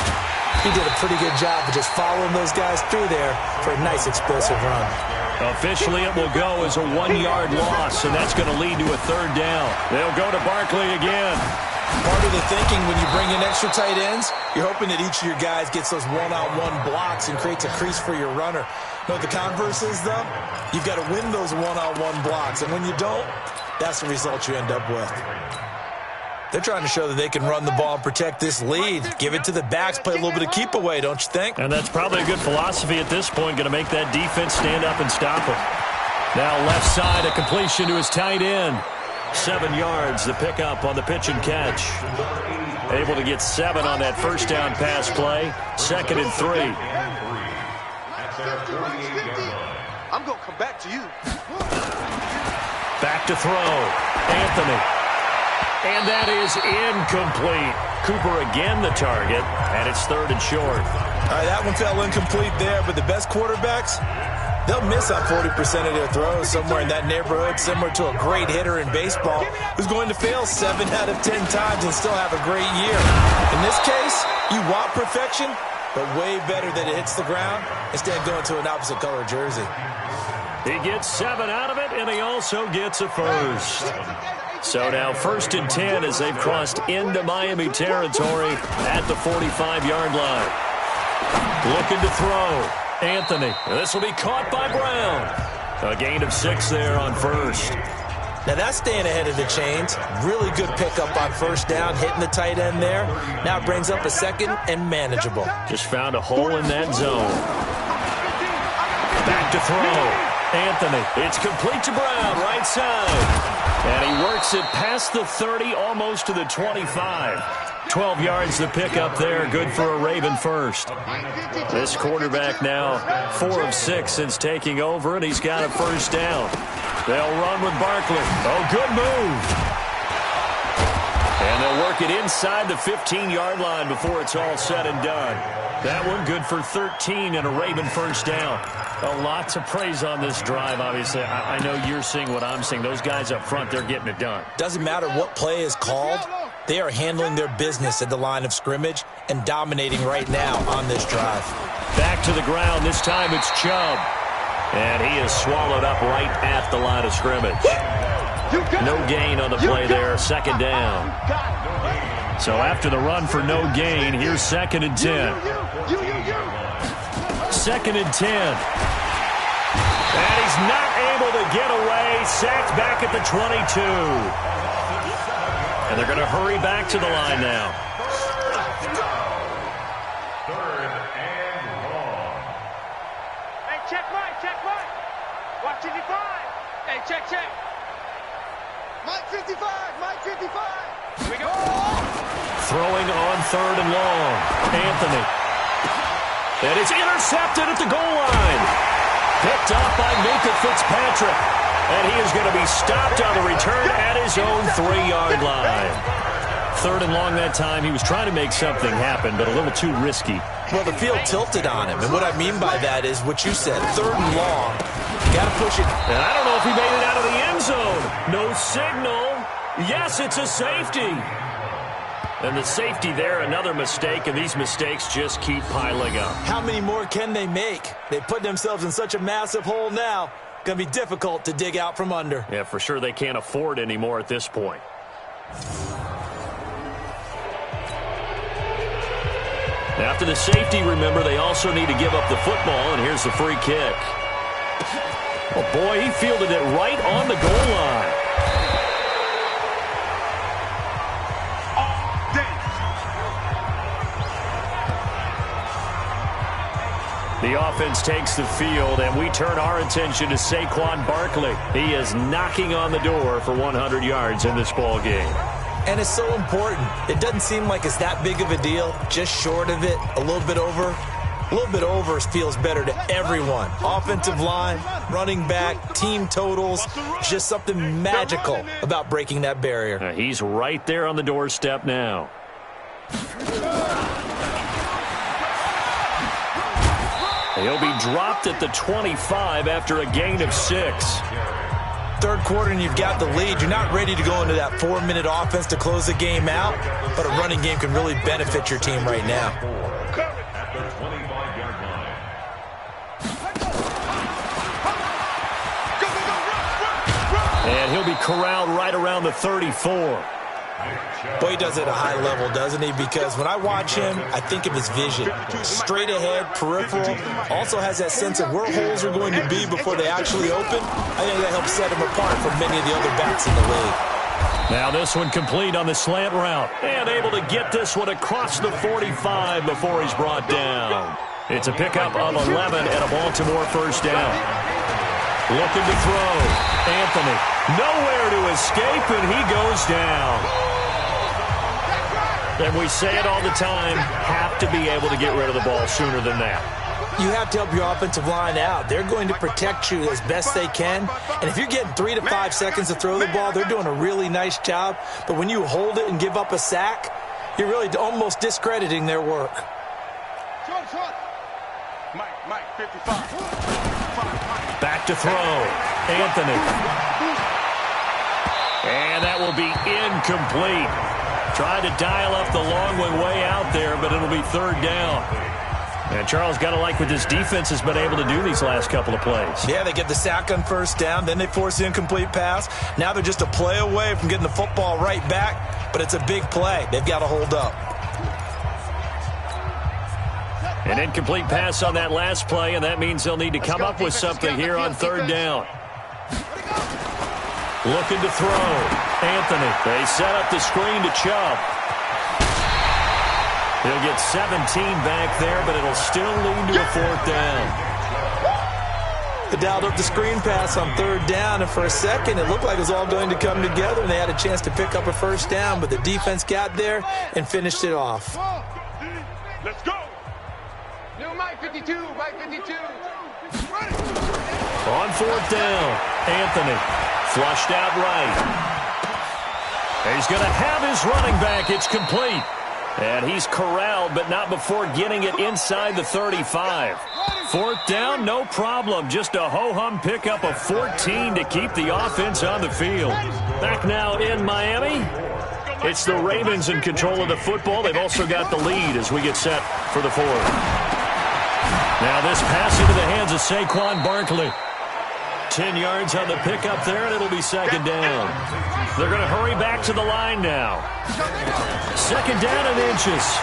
He did a pretty good job of just following those guys through there for a nice explosive run. Officially, it will go as a 1-yard loss, and that's going to lead to a 3rd down. They'll go to Barkley again. Part of the thinking when you bring in extra tight ends, you're hoping that each of your guys gets those one-on-one blocks and creates a crease for your runner. You know what the converse is, though? You've got to win those one-on-one blocks, and when you don't, that's the result you end up with. They're trying to show that they can run the ball and protect this lead. Give it to the backs, play a little bit of keep away, don't you think? And that's probably a good philosophy at this point, going to make that defense stand up and stop it. Now left side, a completion to his tight end. 7 yards, the pickup on the pitch and catch. Able to get 7 on that first down pass play. 2nd and 3. I'm going to come back to you. Back to throw. Anthony. And that is incomplete. Cooper again the target, and it's 3rd and short. All right, that one fell incomplete there, but the best quarterbacks, they'll miss on 40% of their throws, somewhere in that neighborhood, similar to a great hitter in baseball who's going to fail 7 out of 10 times and still have a great year. In this case, you want perfection, but way better that it hits the ground instead of going to an opposite color jersey. He gets 7 out of it, and he also gets a first. So now 1st and 10 as they've crossed into Miami territory at the 45-yard line. Looking to throw. Anthony. This will be caught by Brown. A gain of 6 there on 1st. Now that's staying ahead of the chains. Really good pickup on 1st down, hitting the tight end there. Now it brings up a 2nd and manageable. Just found a hole in that zone. Back to throw. Anthony. It's complete to Brown, right side. And he works it past the 30, almost to the 25. 12 yards to pick up there. Good for a Raven first. This quarterback now 4 of 6 since taking over, and he's got a 1st down. They'll run with Barkley. Oh, good move. And they'll work it inside the 15-yard line before it's all said and done. That one good for 13 and a Raven 1st down. A lot to praise on this drive, obviously. I know you're seeing what I'm seeing. Those guys up front, they're getting it done. Doesn't matter what play is called. They are handling their business at the line of scrimmage and dominating right now on this drive. Back to the ground. This time it's Chubb. And he is swallowed up right at the line of scrimmage. No gain on the play there. 2nd down. So after the run for no gain, here's 2nd and 10. 2nd and 10. And he's not able to get away. Sacked back at the 22. And they're going to hurry back to the line now. 3rd and long. Hey, check right, check right. Watch 55. Hey, check. Mike 55, Mike 55. Here we go. Throwing on 3rd and long. Anthony. And it's intercepted at the goal line. Picked up by Minkah Fitzpatrick. And he is going to be stopped on the return at his own 3-yard line. 3rd and long that time. He was trying to make something happen, but a little too risky. Well, the field tilted on him. And what I mean by that is what you said. 3rd and long. Got to push it. And I don't know if he made it out of the end zone. No signal. Yes, it's a safety. And the safety there, another mistake, and these mistakes just keep piling up. How many more can they make? They put themselves in such a massive hole now. Going to be difficult to dig out from under. Yeah, for sure they can't afford anymore at this point. After the safety, remember, they also need to give up the football, and here's the free kick. Oh, boy, he fielded it right on the goal line. The offense takes the field, and we turn our attention to Saquon Barkley. He is knocking on the door for 100 yards in this ball game. And it's so important. It doesn't seem like it's that big of a deal. Just short of it, a little bit over. A little bit over feels better to everyone. Offensive line, running back, team totals. Just something magical about breaking that barrier. He's right there on the doorstep now. He'll be dropped at the 25 after a gain of 6. Third quarter and you've got the lead. You're not ready to go into that 4-minute offense to close the game out, but a running game can really benefit your team right now. And he'll be corralled right around the 34. Boy, he does it at a high level, doesn't he? Because when I watch him, I think of his vision. Straight ahead, peripheral. Also has that sense of where holes are going to be before they actually open. I think that helps set him apart from many of the other backs in the league. Now this one complete on the slant route. And able to get this one across the 45 before he's brought down. It's a pickup of 11 and a Baltimore first down. Looking to throw. Anthony nowhere to escape, and he goes down. And we say it all the time, have to be able to get rid of the ball sooner than that. You have to help your offensive line out. They're going to protect you as best they can. And if you're getting 3 to 5 seconds to throw the ball, they're doing a really nice job. But when you hold it and give up a sack, you're really almost discrediting their work. Mike, 55. Back to throw. Anthony. And that will be incomplete. Tried to dial up the long one way out there, but it'll be third down. And Charles, got to like what this defense has been able to do these last couple of plays. Yeah, they get the sack on first down, then they force the incomplete pass. Now they're just a play away from getting the football right back, but it's a big play. They've got to hold up. An incomplete pass on that last play, and that means they'll need to come up with something here on third down. Looking to throw. Anthony. They set up the screen to Chubb. He'll get 17 back there, but it'll still lead to a fourth down. They dialed up the screen pass on third down, and for a second it looked like it was all going to come together, and they had a chance to pick up a first down, but the defense got there and finished it off. Let's go. New Mike 52, Mike 52. On fourth down, Anthony flushed out right. He's going to have his running back. It's complete. And he's corralled, but not before getting it inside the 35. Fourth down, no problem. Just a ho-hum pickup of 14 to keep the offense on the field. Back now in Miami. It's the Ravens in control of the football. They've also got the lead as we get set for the fourth. Now this pass into the hands of Saquon Barkley. 10 yards on the pickup there, and it'll be second down. They're going to hurry back to the line now. Second down and inches.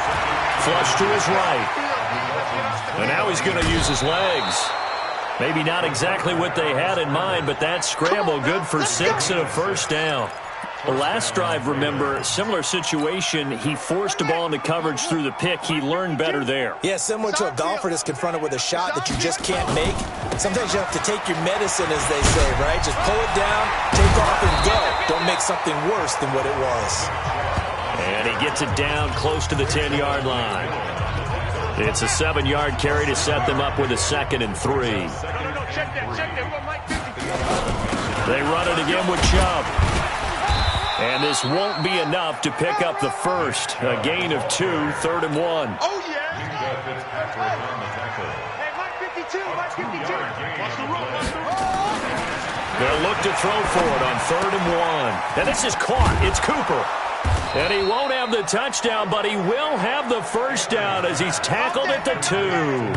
Flush to his right. And now he's going to use his legs. Maybe not exactly what they had in mind, but that scramble good for 6 and a first down. The last drive, remember, similar situation. He forced the ball into coverage through the pick. He learned better there. Yeah, similar to a golfer that's confronted with a shot that you just can't make. Sometimes you have to take your medicine, as they say, right? Just pull it down, take off, and go. Don't make something worse than what it was. And he gets it down close to the 10-yard line. It's a 7-yard carry to set them up with a 2nd and 3. They run it again with Chubb. And this won't be enough to pick up the first. A gain of 2, 3rd and 1. Oh, yeah. Hey, Mike 52, Mike 52. Watch the roll, watch the roll. They'll look to throw for it on 3rd and 1. And this is caught. It's Cooper. And he won't have the touchdown, but he will have the first down as he's tackled at the 2.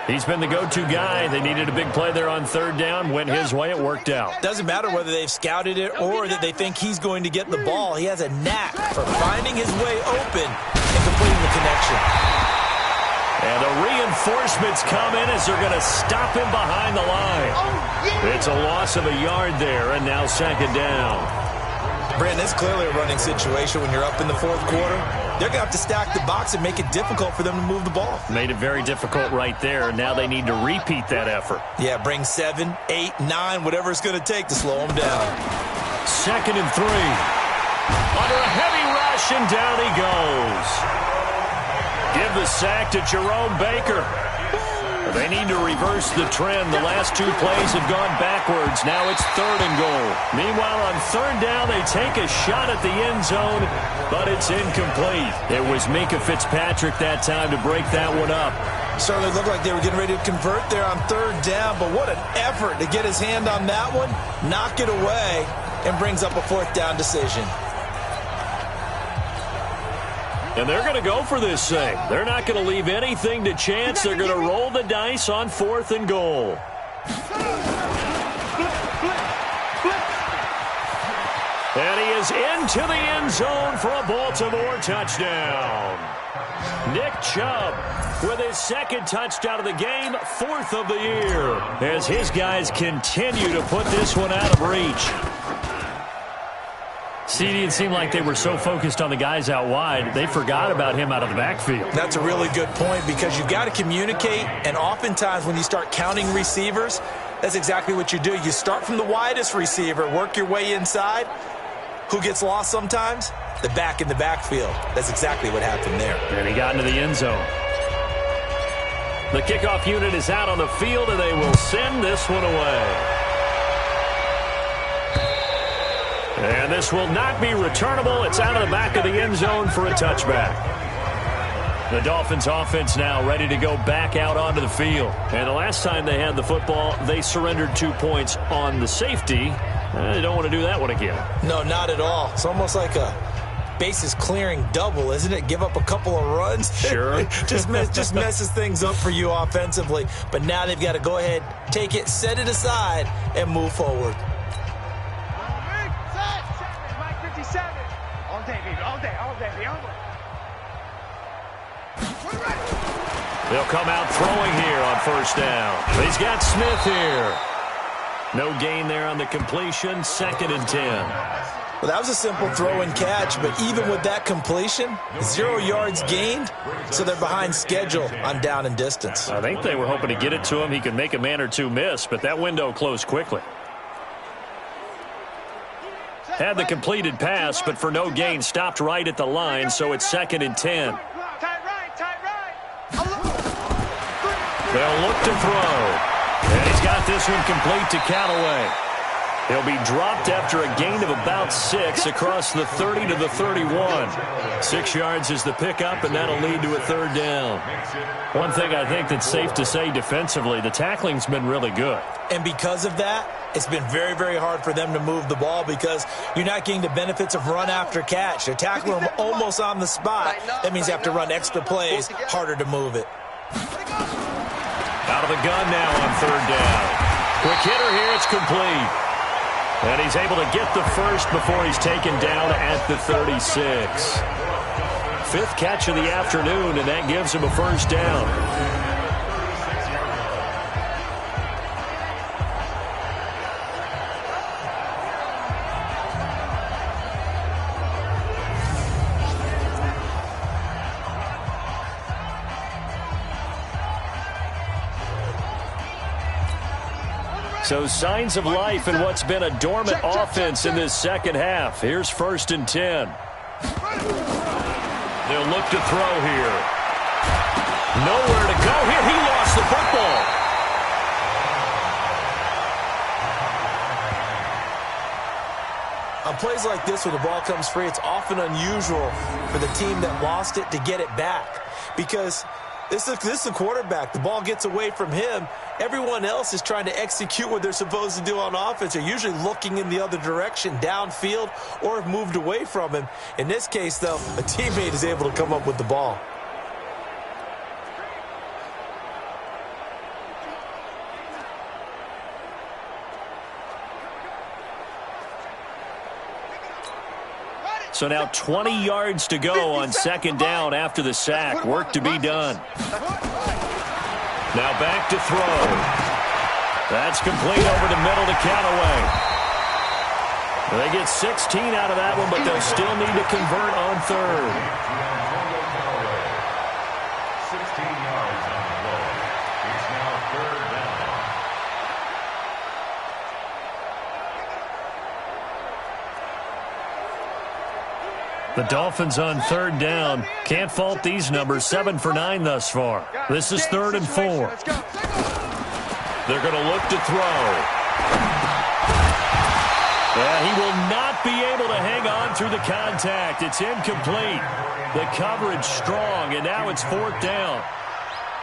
He's been the go-to guy. They needed a big play there on 3rd down. Went his way. It worked out. Doesn't matter whether they've scouted it or that they think he's going to get the ball. He has a knack for finding his way open and completing the connection. And the reinforcements come in as they're going to stop him behind the line. It's a loss of a yard there, and now 2nd down. Brandon, it's clearly a running situation when you're up in the 4th quarter. They're going to have to stack the box and make it difficult for them to move the ball. Made it very difficult right there. Now they need to repeat that effort. Yeah, bring 7, 8, 9, whatever it's going to take to slow them down. 2nd and 3. Under a heavy rush, and down he goes. Give the sack to Jerome Baker. They need to reverse the trend. The last 2 plays have gone backwards. Now it's 3rd and goal. Meanwhile, on 3rd down, they take a shot at the end zone, but it's incomplete. It was Minkah Fitzpatrick that time to break that one up. Certainly looked like they were getting ready to convert there on third down, but what an effort to get his hand on that one, knock it away, and brings up a fourth down decision. And they're going to go for this thing. They're not going to leave anything to chance. They're going to roll the dice on 4th and goal. And he is into the end zone for a Baltimore touchdown. Nick Chubb with his second touchdown of the game, 4th of the year, as his guys continue to put this one out of reach. CD, it seemed like they were so focused on the guys out wide, they forgot about him out of the backfield. That's a really good point because you've got to communicate, and oftentimes when you start counting receivers, that's exactly what you do. You start from the widest receiver, work your way inside. Who gets lost sometimes? The back in the backfield. That's exactly what happened there. And he got into the end zone. The kickoff unit is out on the field, and they will send this one away. And this will not be returnable. It's out of the back of the end zone for a touchback. The Dolphins offense now ready to go back out onto the field. And the last time they had the football, they surrendered 2 points on the safety. They don't want to do that one again. No, not at all. It's almost like a bases clearing double, isn't it? Give up a couple of runs. Sure. just messes things up for you offensively. But now they've got to go ahead, take it, set it aside, and move forward. Mike 57. All day, baby. All day. They'll come out throwing here on first down. He's got Smith here. No gain there on the completion. 2nd and 10. Well, that was a simple throw and catch, but even with that completion, 0 yards gained, so they're behind schedule on down and distance. I think they were hoping to get it to him. He could make a man or two miss, but that window closed quickly. Had the completed pass, but for no gain, stopped right at the line, so it's 2nd and 10. Tight right. They'll look to throw. And he's got this one complete to Callaway. He'll be dropped after a gain of about 6 across the 30 to the 31. 6 yards is the pickup, and that'll lead to a 3rd down. One thing I think that's safe to say defensively, the tackling's been really good. And because of that, it's been very, very hard for them to move the ball because you're not getting the benefits of run after catch. They're tackling them almost on the spot. That means you have to run extra plays, harder to move it. Out of the gun now on 3rd down. Quick hitter here, it's complete. And he's able to get the first before he's taken down at the 36. 5th catch of the afternoon, and that gives him a 1st down. So signs of life in what's been a dormant offense in this second half. Here's 1st and 10. They'll look to throw here. Nowhere to go here. He lost the football. On plays like this, when the ball comes free, it's often unusual for the team that lost it to get it back because this is a quarterback. The ball gets away from him. Everyone else is trying to execute what they're supposed to do on offense. They're usually looking in the other direction, downfield, or have moved away from him. In this case, though, a teammate is able to come up with the ball. So now 20 yards to go on 2nd down after the sack. Work to be done. Now back to throw. That's complete over the middle to Callaway. They get 16 out of that one, but they'll still need to convert on 3rd. 16 yards on the play. It's now 3rd down. The Dolphins on 3rd down. Can't fault these numbers. 7 for 9 thus far. This is 3rd and 4. They're going to look to throw. Yeah, he will not be able to hang on through the contact. It's incomplete. The coverage strong, and now it's 4th down.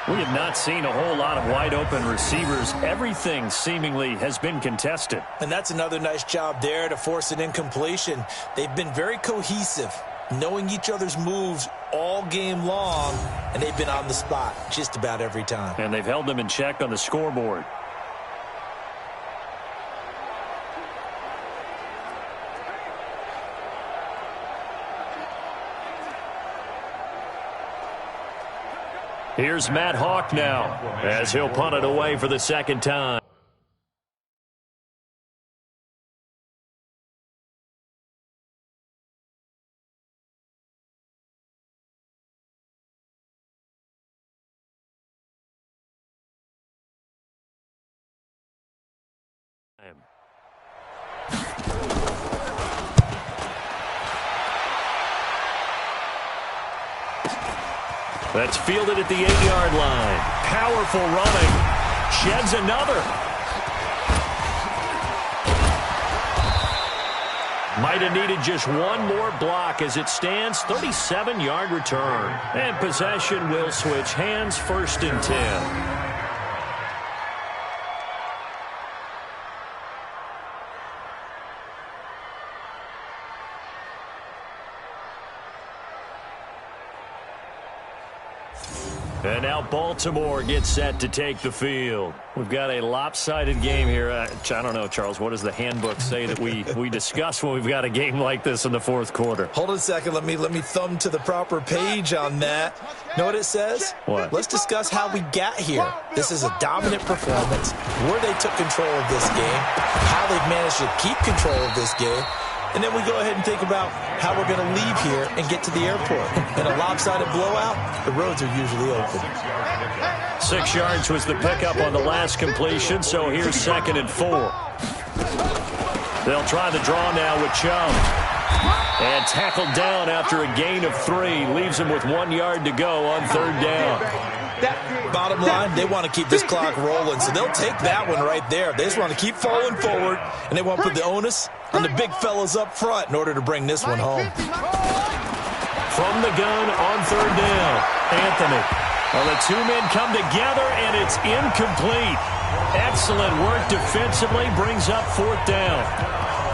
We have not seen a whole lot of wide-open receivers. Everything seemingly has been contested. And that's another nice job there to force an incompletion. They've been very cohesive, knowing each other's moves all game long, and they've been on the spot just about every time. And they've held them in check on the scoreboard. Here's Matt Hawk now as he'll punt it away for the second time. That's fielded at the 8-yard line. Powerful running. Sheds another. Might have needed just one more block as it stands. 37-yard return. And possession will switch hands, 1st and 10. And now Baltimore gets set to take the field. We've got a lopsided game here. I don't know, Charles, what does the handbook say that we discuss when we've got a game like this in the fourth quarter? Hold on a second. Let me thumb to the proper page on that. Know what it says? What? Let's discuss how we got here. This is a dominant performance, where they took control of this game, how they've managed to keep control of this game, and then we go ahead and think about how we're going to leave here and get to the airport. In a lopsided blowout, the roads are usually open. 6 yards was the pickup on the last completion, so here's 2nd and 4. They'll try the draw now with Chubb. And tackled down after a gain of 3. Leaves him with 1 yard to go on 3rd down. Bottom line, they want to keep this clock rolling, so they'll take that one right there. They just want to keep falling forward, and they want to put the onus on the big fellas up front in order to bring this one home. From the gun on 3rd down, Anthony. Well, the two men come together, and it's incomplete. Excellent work defensively, brings up 4th down.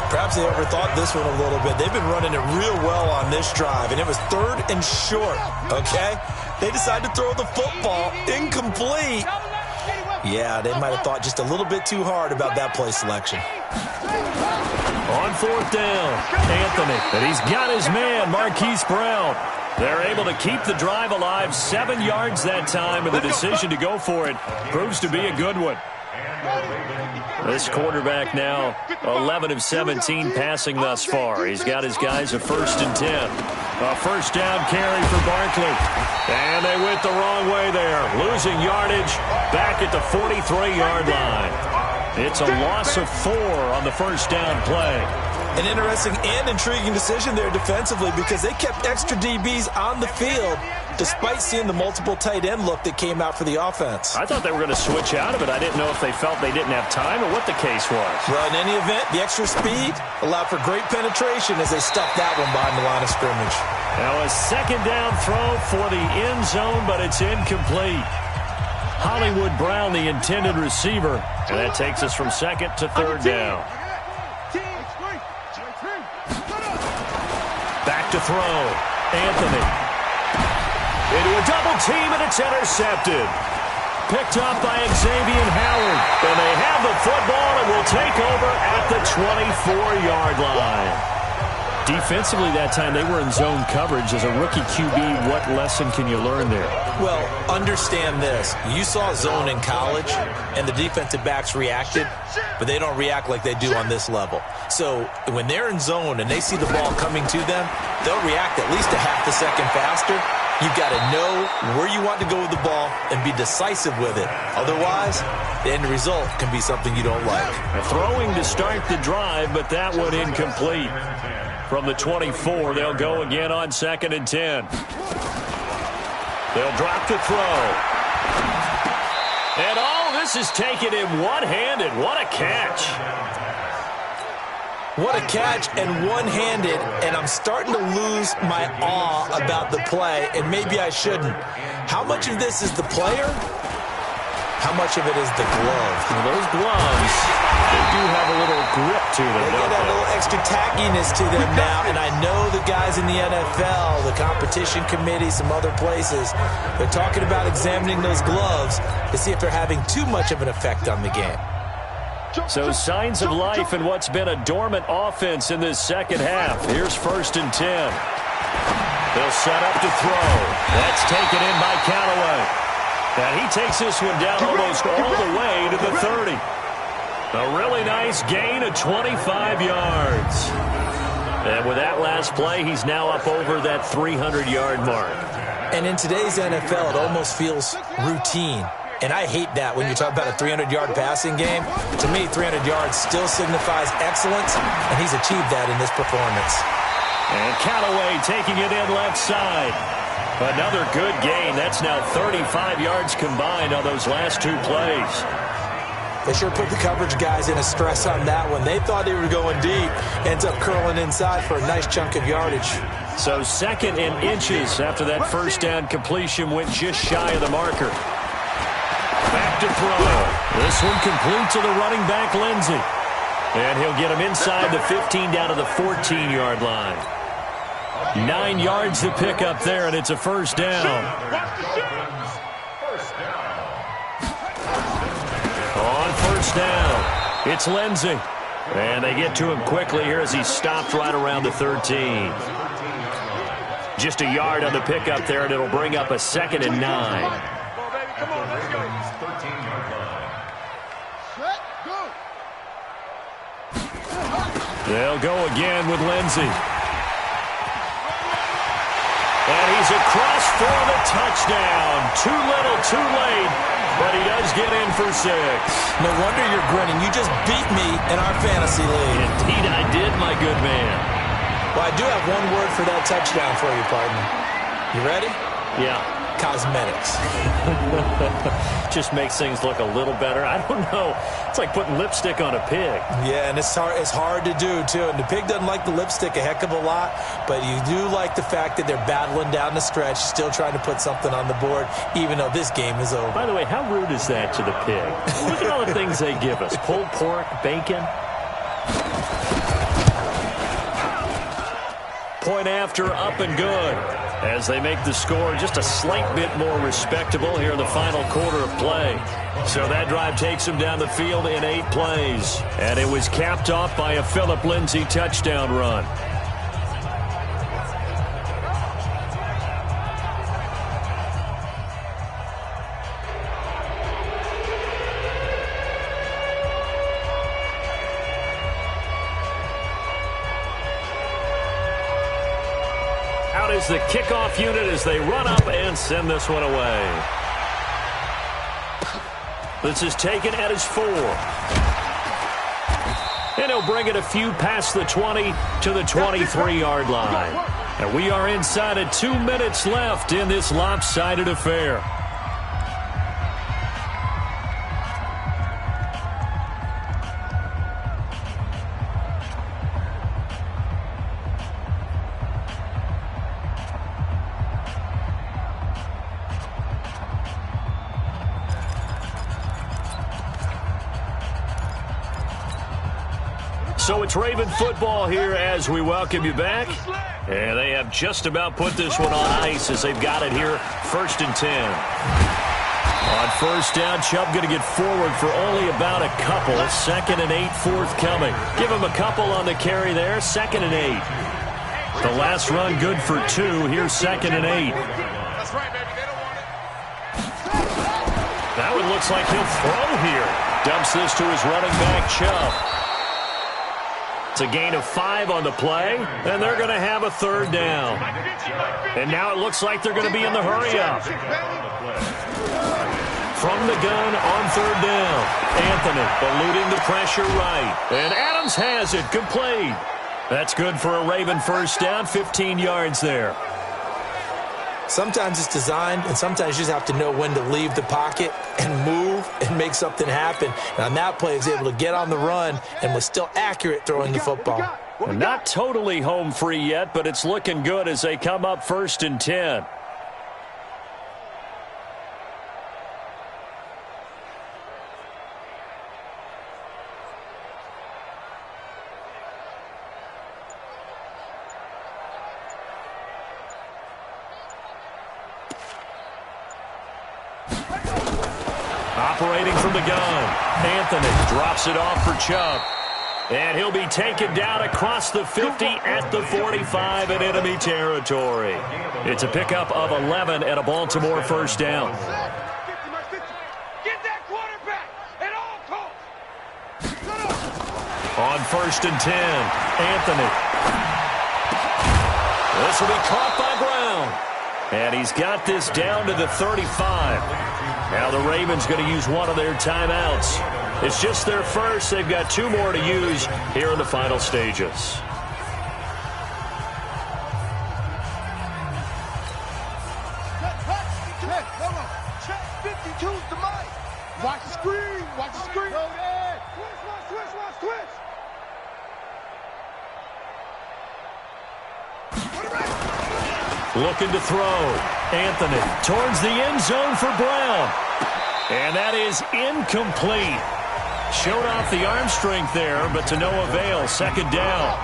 Perhaps they overthought this one a little bit. They've been running it real well on this drive, and it was 3rd and short, okay? They decided to throw the football incomplete. Yeah, they might have thought just a little bit too hard about that play selection. On 4th down, Anthony. And he's got his man, Marquise Brown. They're able to keep the drive alive, 7 yards that time, and the decision to go for it proves to be a good one. This quarterback now 11 of 17 passing thus far. He's got his guys a 1st and 10. A 1st down carry for Barkley. And they went the wrong way there. Losing yardage back at the 43-yard line. It's a loss of 4 on the 1st down play. An interesting and intriguing decision there defensively because they kept extra DBs on the field despite seeing the multiple tight end look that came out for the offense. I thought they were going to switch out of it. I didn't know if they felt they didn't have time or what the case was. Well, in any event, the extra speed allowed for great penetration as they stuffed that one behind the line of scrimmage. Now a 2nd down throw for the end zone, but it's incomplete. Hollywood Brown, the intended receiver, and that takes us from 2nd to 3rd down. Back to throw. Anthony. Into a double team, and it's intercepted. Picked up by Xavier Howard. And they have the football and will take over at the 24-yard line. Defensively that time, they were in zone coverage. As a rookie QB, what lesson can you learn there? Well, understand this. You saw zone in college, and the defensive backs reacted, but they don't react like they do on this level. So when they're in zone and they see the ball coming to them, they'll react at least a half a second faster. You've got to know where you want to go with the ball and be decisive with it. Otherwise, the end result can be something you don't like. Throwing to start the drive, but that one incomplete. From the 24, they'll go again on 2nd and 10. They'll drop to throw. And all this is taken in one-handed. What a catch. What a catch, and one-handed, and I'm starting to lose my awe about the play, and maybe I shouldn't. How much of this is the player? How much of it is the glove? Well, those gloves, they do have a little grip to them, They don't get a they? little extra tackiness to them now, and I know the guys in the NFL, the competition committee, some other places, they're talking about examining those gloves to see if they're having too much of an effect on the game. So signs of life in what's been a dormant offense in this second half. Here's 1st and 10. They'll set up to throw. That's taken in by Callaway. And he takes this one down almost all the way to the 30. A really nice gain of 25 yards. And with that last play, he's now up over that 300-yard mark. And in today's NFL, it almost feels routine. And I hate that when you talk about a 300-yard passing game. To me, 300 yards still signifies excellence, and he's achieved that in this performance. And Callaway taking it in left side. Another good gain. That's now 35 yards combined on those last two plays. They sure put the coverage guys in a stress on that one. They thought they were going deep. Ends up curling inside for a nice chunk of yardage. So 2nd and inches after that first down completion went just shy of the marker. Back to throw. This one complete to the running back, Lindsey. And he'll get him inside the 15 down to the 14-yard line. 9 yards to pick up there, and it's a first down. On first down, it's Lindsey. And they get to him quickly here as he stopped right around the 13. Just a yard on the pickup there, and it'll bring up a 2nd and 9. Come on, let's go. 13-yard line. Set, go. They'll go again with Lindsey. And he's across for the touchdown. Too little, too late, but he does get in for 6. No wonder you're grinning. You just beat me in our fantasy league. Indeed I did, my good man. Well, I do have one word for that touchdown for you, partner. You ready? Yeah. Cosmetics. Just makes things look a little better. I don't know. It's like putting lipstick on a pig. Yeah, and it's hard to do, too. And the pig doesn't like the lipstick a heck of a lot, but you do like the fact that they're battling down the stretch, still trying to put something on the board, even though this game is over. By the way, how rude is that to the pig? Look at all the things they give us. Pulled pork, bacon. Point after, up and good. As they make the score just a slight bit more respectable here in the final quarter of play. So that drive takes them down the field in 8 plays. And it was capped off by a Phillip Lindsay touchdown run. Out is the kickoff unit as they run up and send this one away. This is taken at his 4. And he'll bring it a few past the 20 to the 23-yard line. And we are inside of 2 minutes left in this lopsided affair. So it's Raven football here as we welcome you back. And they have just about put this one on ice as they've got it here, 1st and 10. On first down, Chubb going to get forward for only about a couple. 2nd and 8 forthcoming. Give him a couple on the carry there, 2nd and 8. The last run good for 2. Here's 2nd and 8. That's right, baby. They don't want it. That one looks like he'll throw here. Dumps this to his running back, Chubb. It's a gain of 5 on the play, and they're going to have a 3rd down. And now it looks like they're going to be in the hurry-up. From the gun on 3rd down. Anthony eluding the pressure right. And Adams has it complete. That's good for a Raven first down, 15 yards there. Sometimes it's designed, and sometimes you just have to know when to leave the pocket and move and make something happen. And on that play, he was able to get on the run and was still accurate throwing the football. Not totally home free yet, but it's looking good as they come up 1st and 10. Operating from the gun, Anthony drops it off for Chubb. And he'll be taken down across the 50 at the 45 in enemy territory. It's a pickup of 11 and a Baltimore first down. Get that quarterback at all costs. On 1st and 10, Anthony. This will be caught by Brown. And he's got this down to the 35. Now the Ravens going to use one of their timeouts. It's just their first. They've got 2 more to use here in the final stages. Check 52's the mic. Watch the screen. Watch the screen. Switch. Looking to throw. Anthony towards the end zone for Brown. And that is incomplete. Showed off the arm strength there, but to no avail. 2nd down.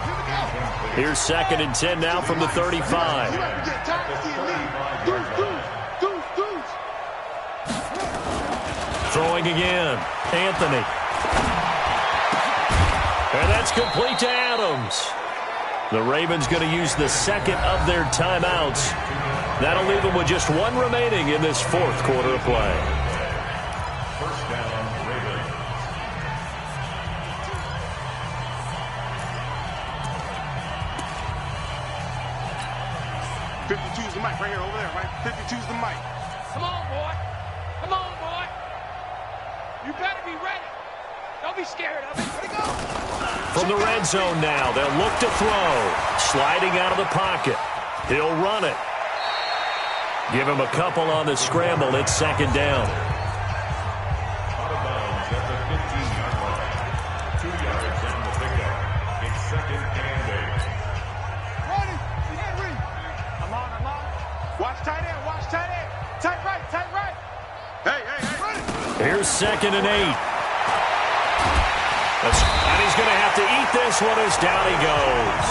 Here's 2nd and 10 now from the 35. Throwing again. Anthony. And that's complete to Adams. The Ravens going to use the 2nd of their timeouts. That'll leave them with just 1 remaining in this 4th quarter of play. First down, Ravens. 52's the mic right here, over there, right? 52's the mic. Come on, boy. Come on, boy. You better be ready. Don't be scared of it. Ready, go. From the red zone now, they'll look to throw. Sliding out of the pocket. He'll run it. Give him a couple on the scramble. It's 2nd down. Out of bounds at the 15-yard line. 2 yards on the pickup. It's 2nd and 8. Ready. I'm on. Watch tight end. Tight right. Hey. Ready. Here's 2nd and 8. And he's going to have to eat this one as down he goes.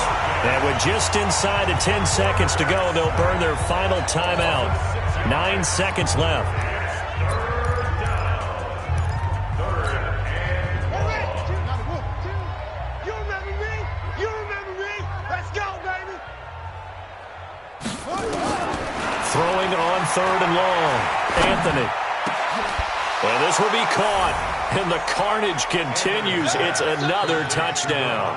And with just inside of 10 seconds to go, they'll burn their final timeout. 9 seconds left. You remember me? Let's go, baby. Throwing on 3rd and long. Anthony. Well, this will be caught. And the carnage continues. It's another touchdown.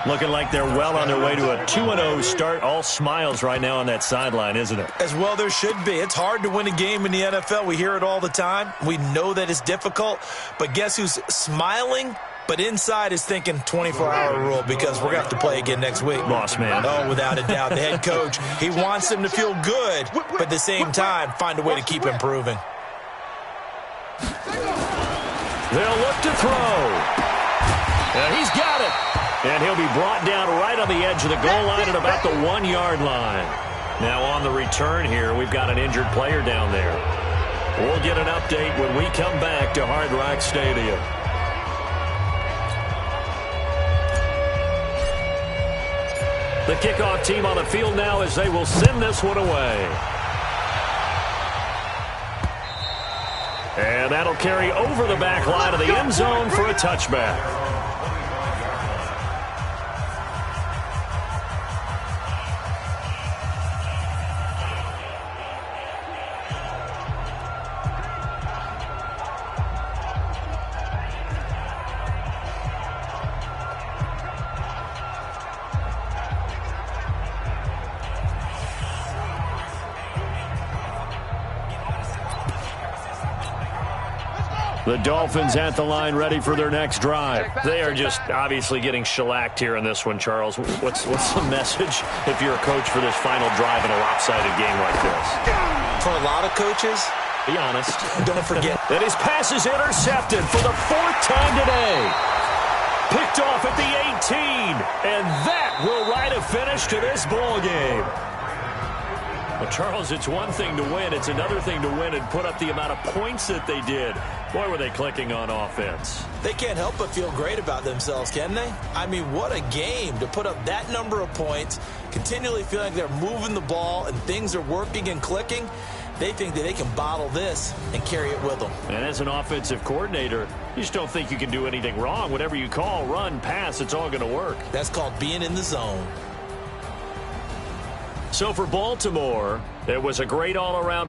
Looking like they're well on their way to a 2-0 start. All smiles right now on that sideline, isn't it? As well there should be. It's hard to win a game in the NFL. We hear it all the time. We know that it's difficult. But guess who's smiling? But inside is thinking 24-hour rule because we're going to have to play again next week. Boss man. Oh, without a doubt. The head coach, he wants them to feel good, but at the same time, find a way to keep improving. They'll look to throw. And he's got it. And he'll be brought down right on the edge of the goal line at about the 1-yard line. Now on the return here, we've got an injured player down there. We'll get an update when we come back to Hard Rock Stadium. The kickoff team on the field now as they will send this one away. And that'll carry over the back line of the end zone for a touchback. The Dolphins at the line, ready for their next drive. They are just obviously getting shellacked here in this one, Charles. What's the message if you're a coach for this final drive in a lopsided game like this? For a lot of coaches, be honest. Don't forget. And his pass is intercepted for the 4th time today. Picked off at the 18. And that will write a finish to this ball game. Well, Charles, it's one thing to win. It's another thing to win and put up the amount of points that they did. Boy, were they clicking on offense. They can't help but feel great about themselves, can they? I mean, what a game to put up that number of points, continually feeling like they're moving the ball and things are working and clicking. They think that they can bottle this and carry it with them. And as an offensive coordinator, you just don't think you can do anything wrong. Whatever you call, run, pass, it's all going to work. That's called being in the zone. So for Baltimore, it was a great all-around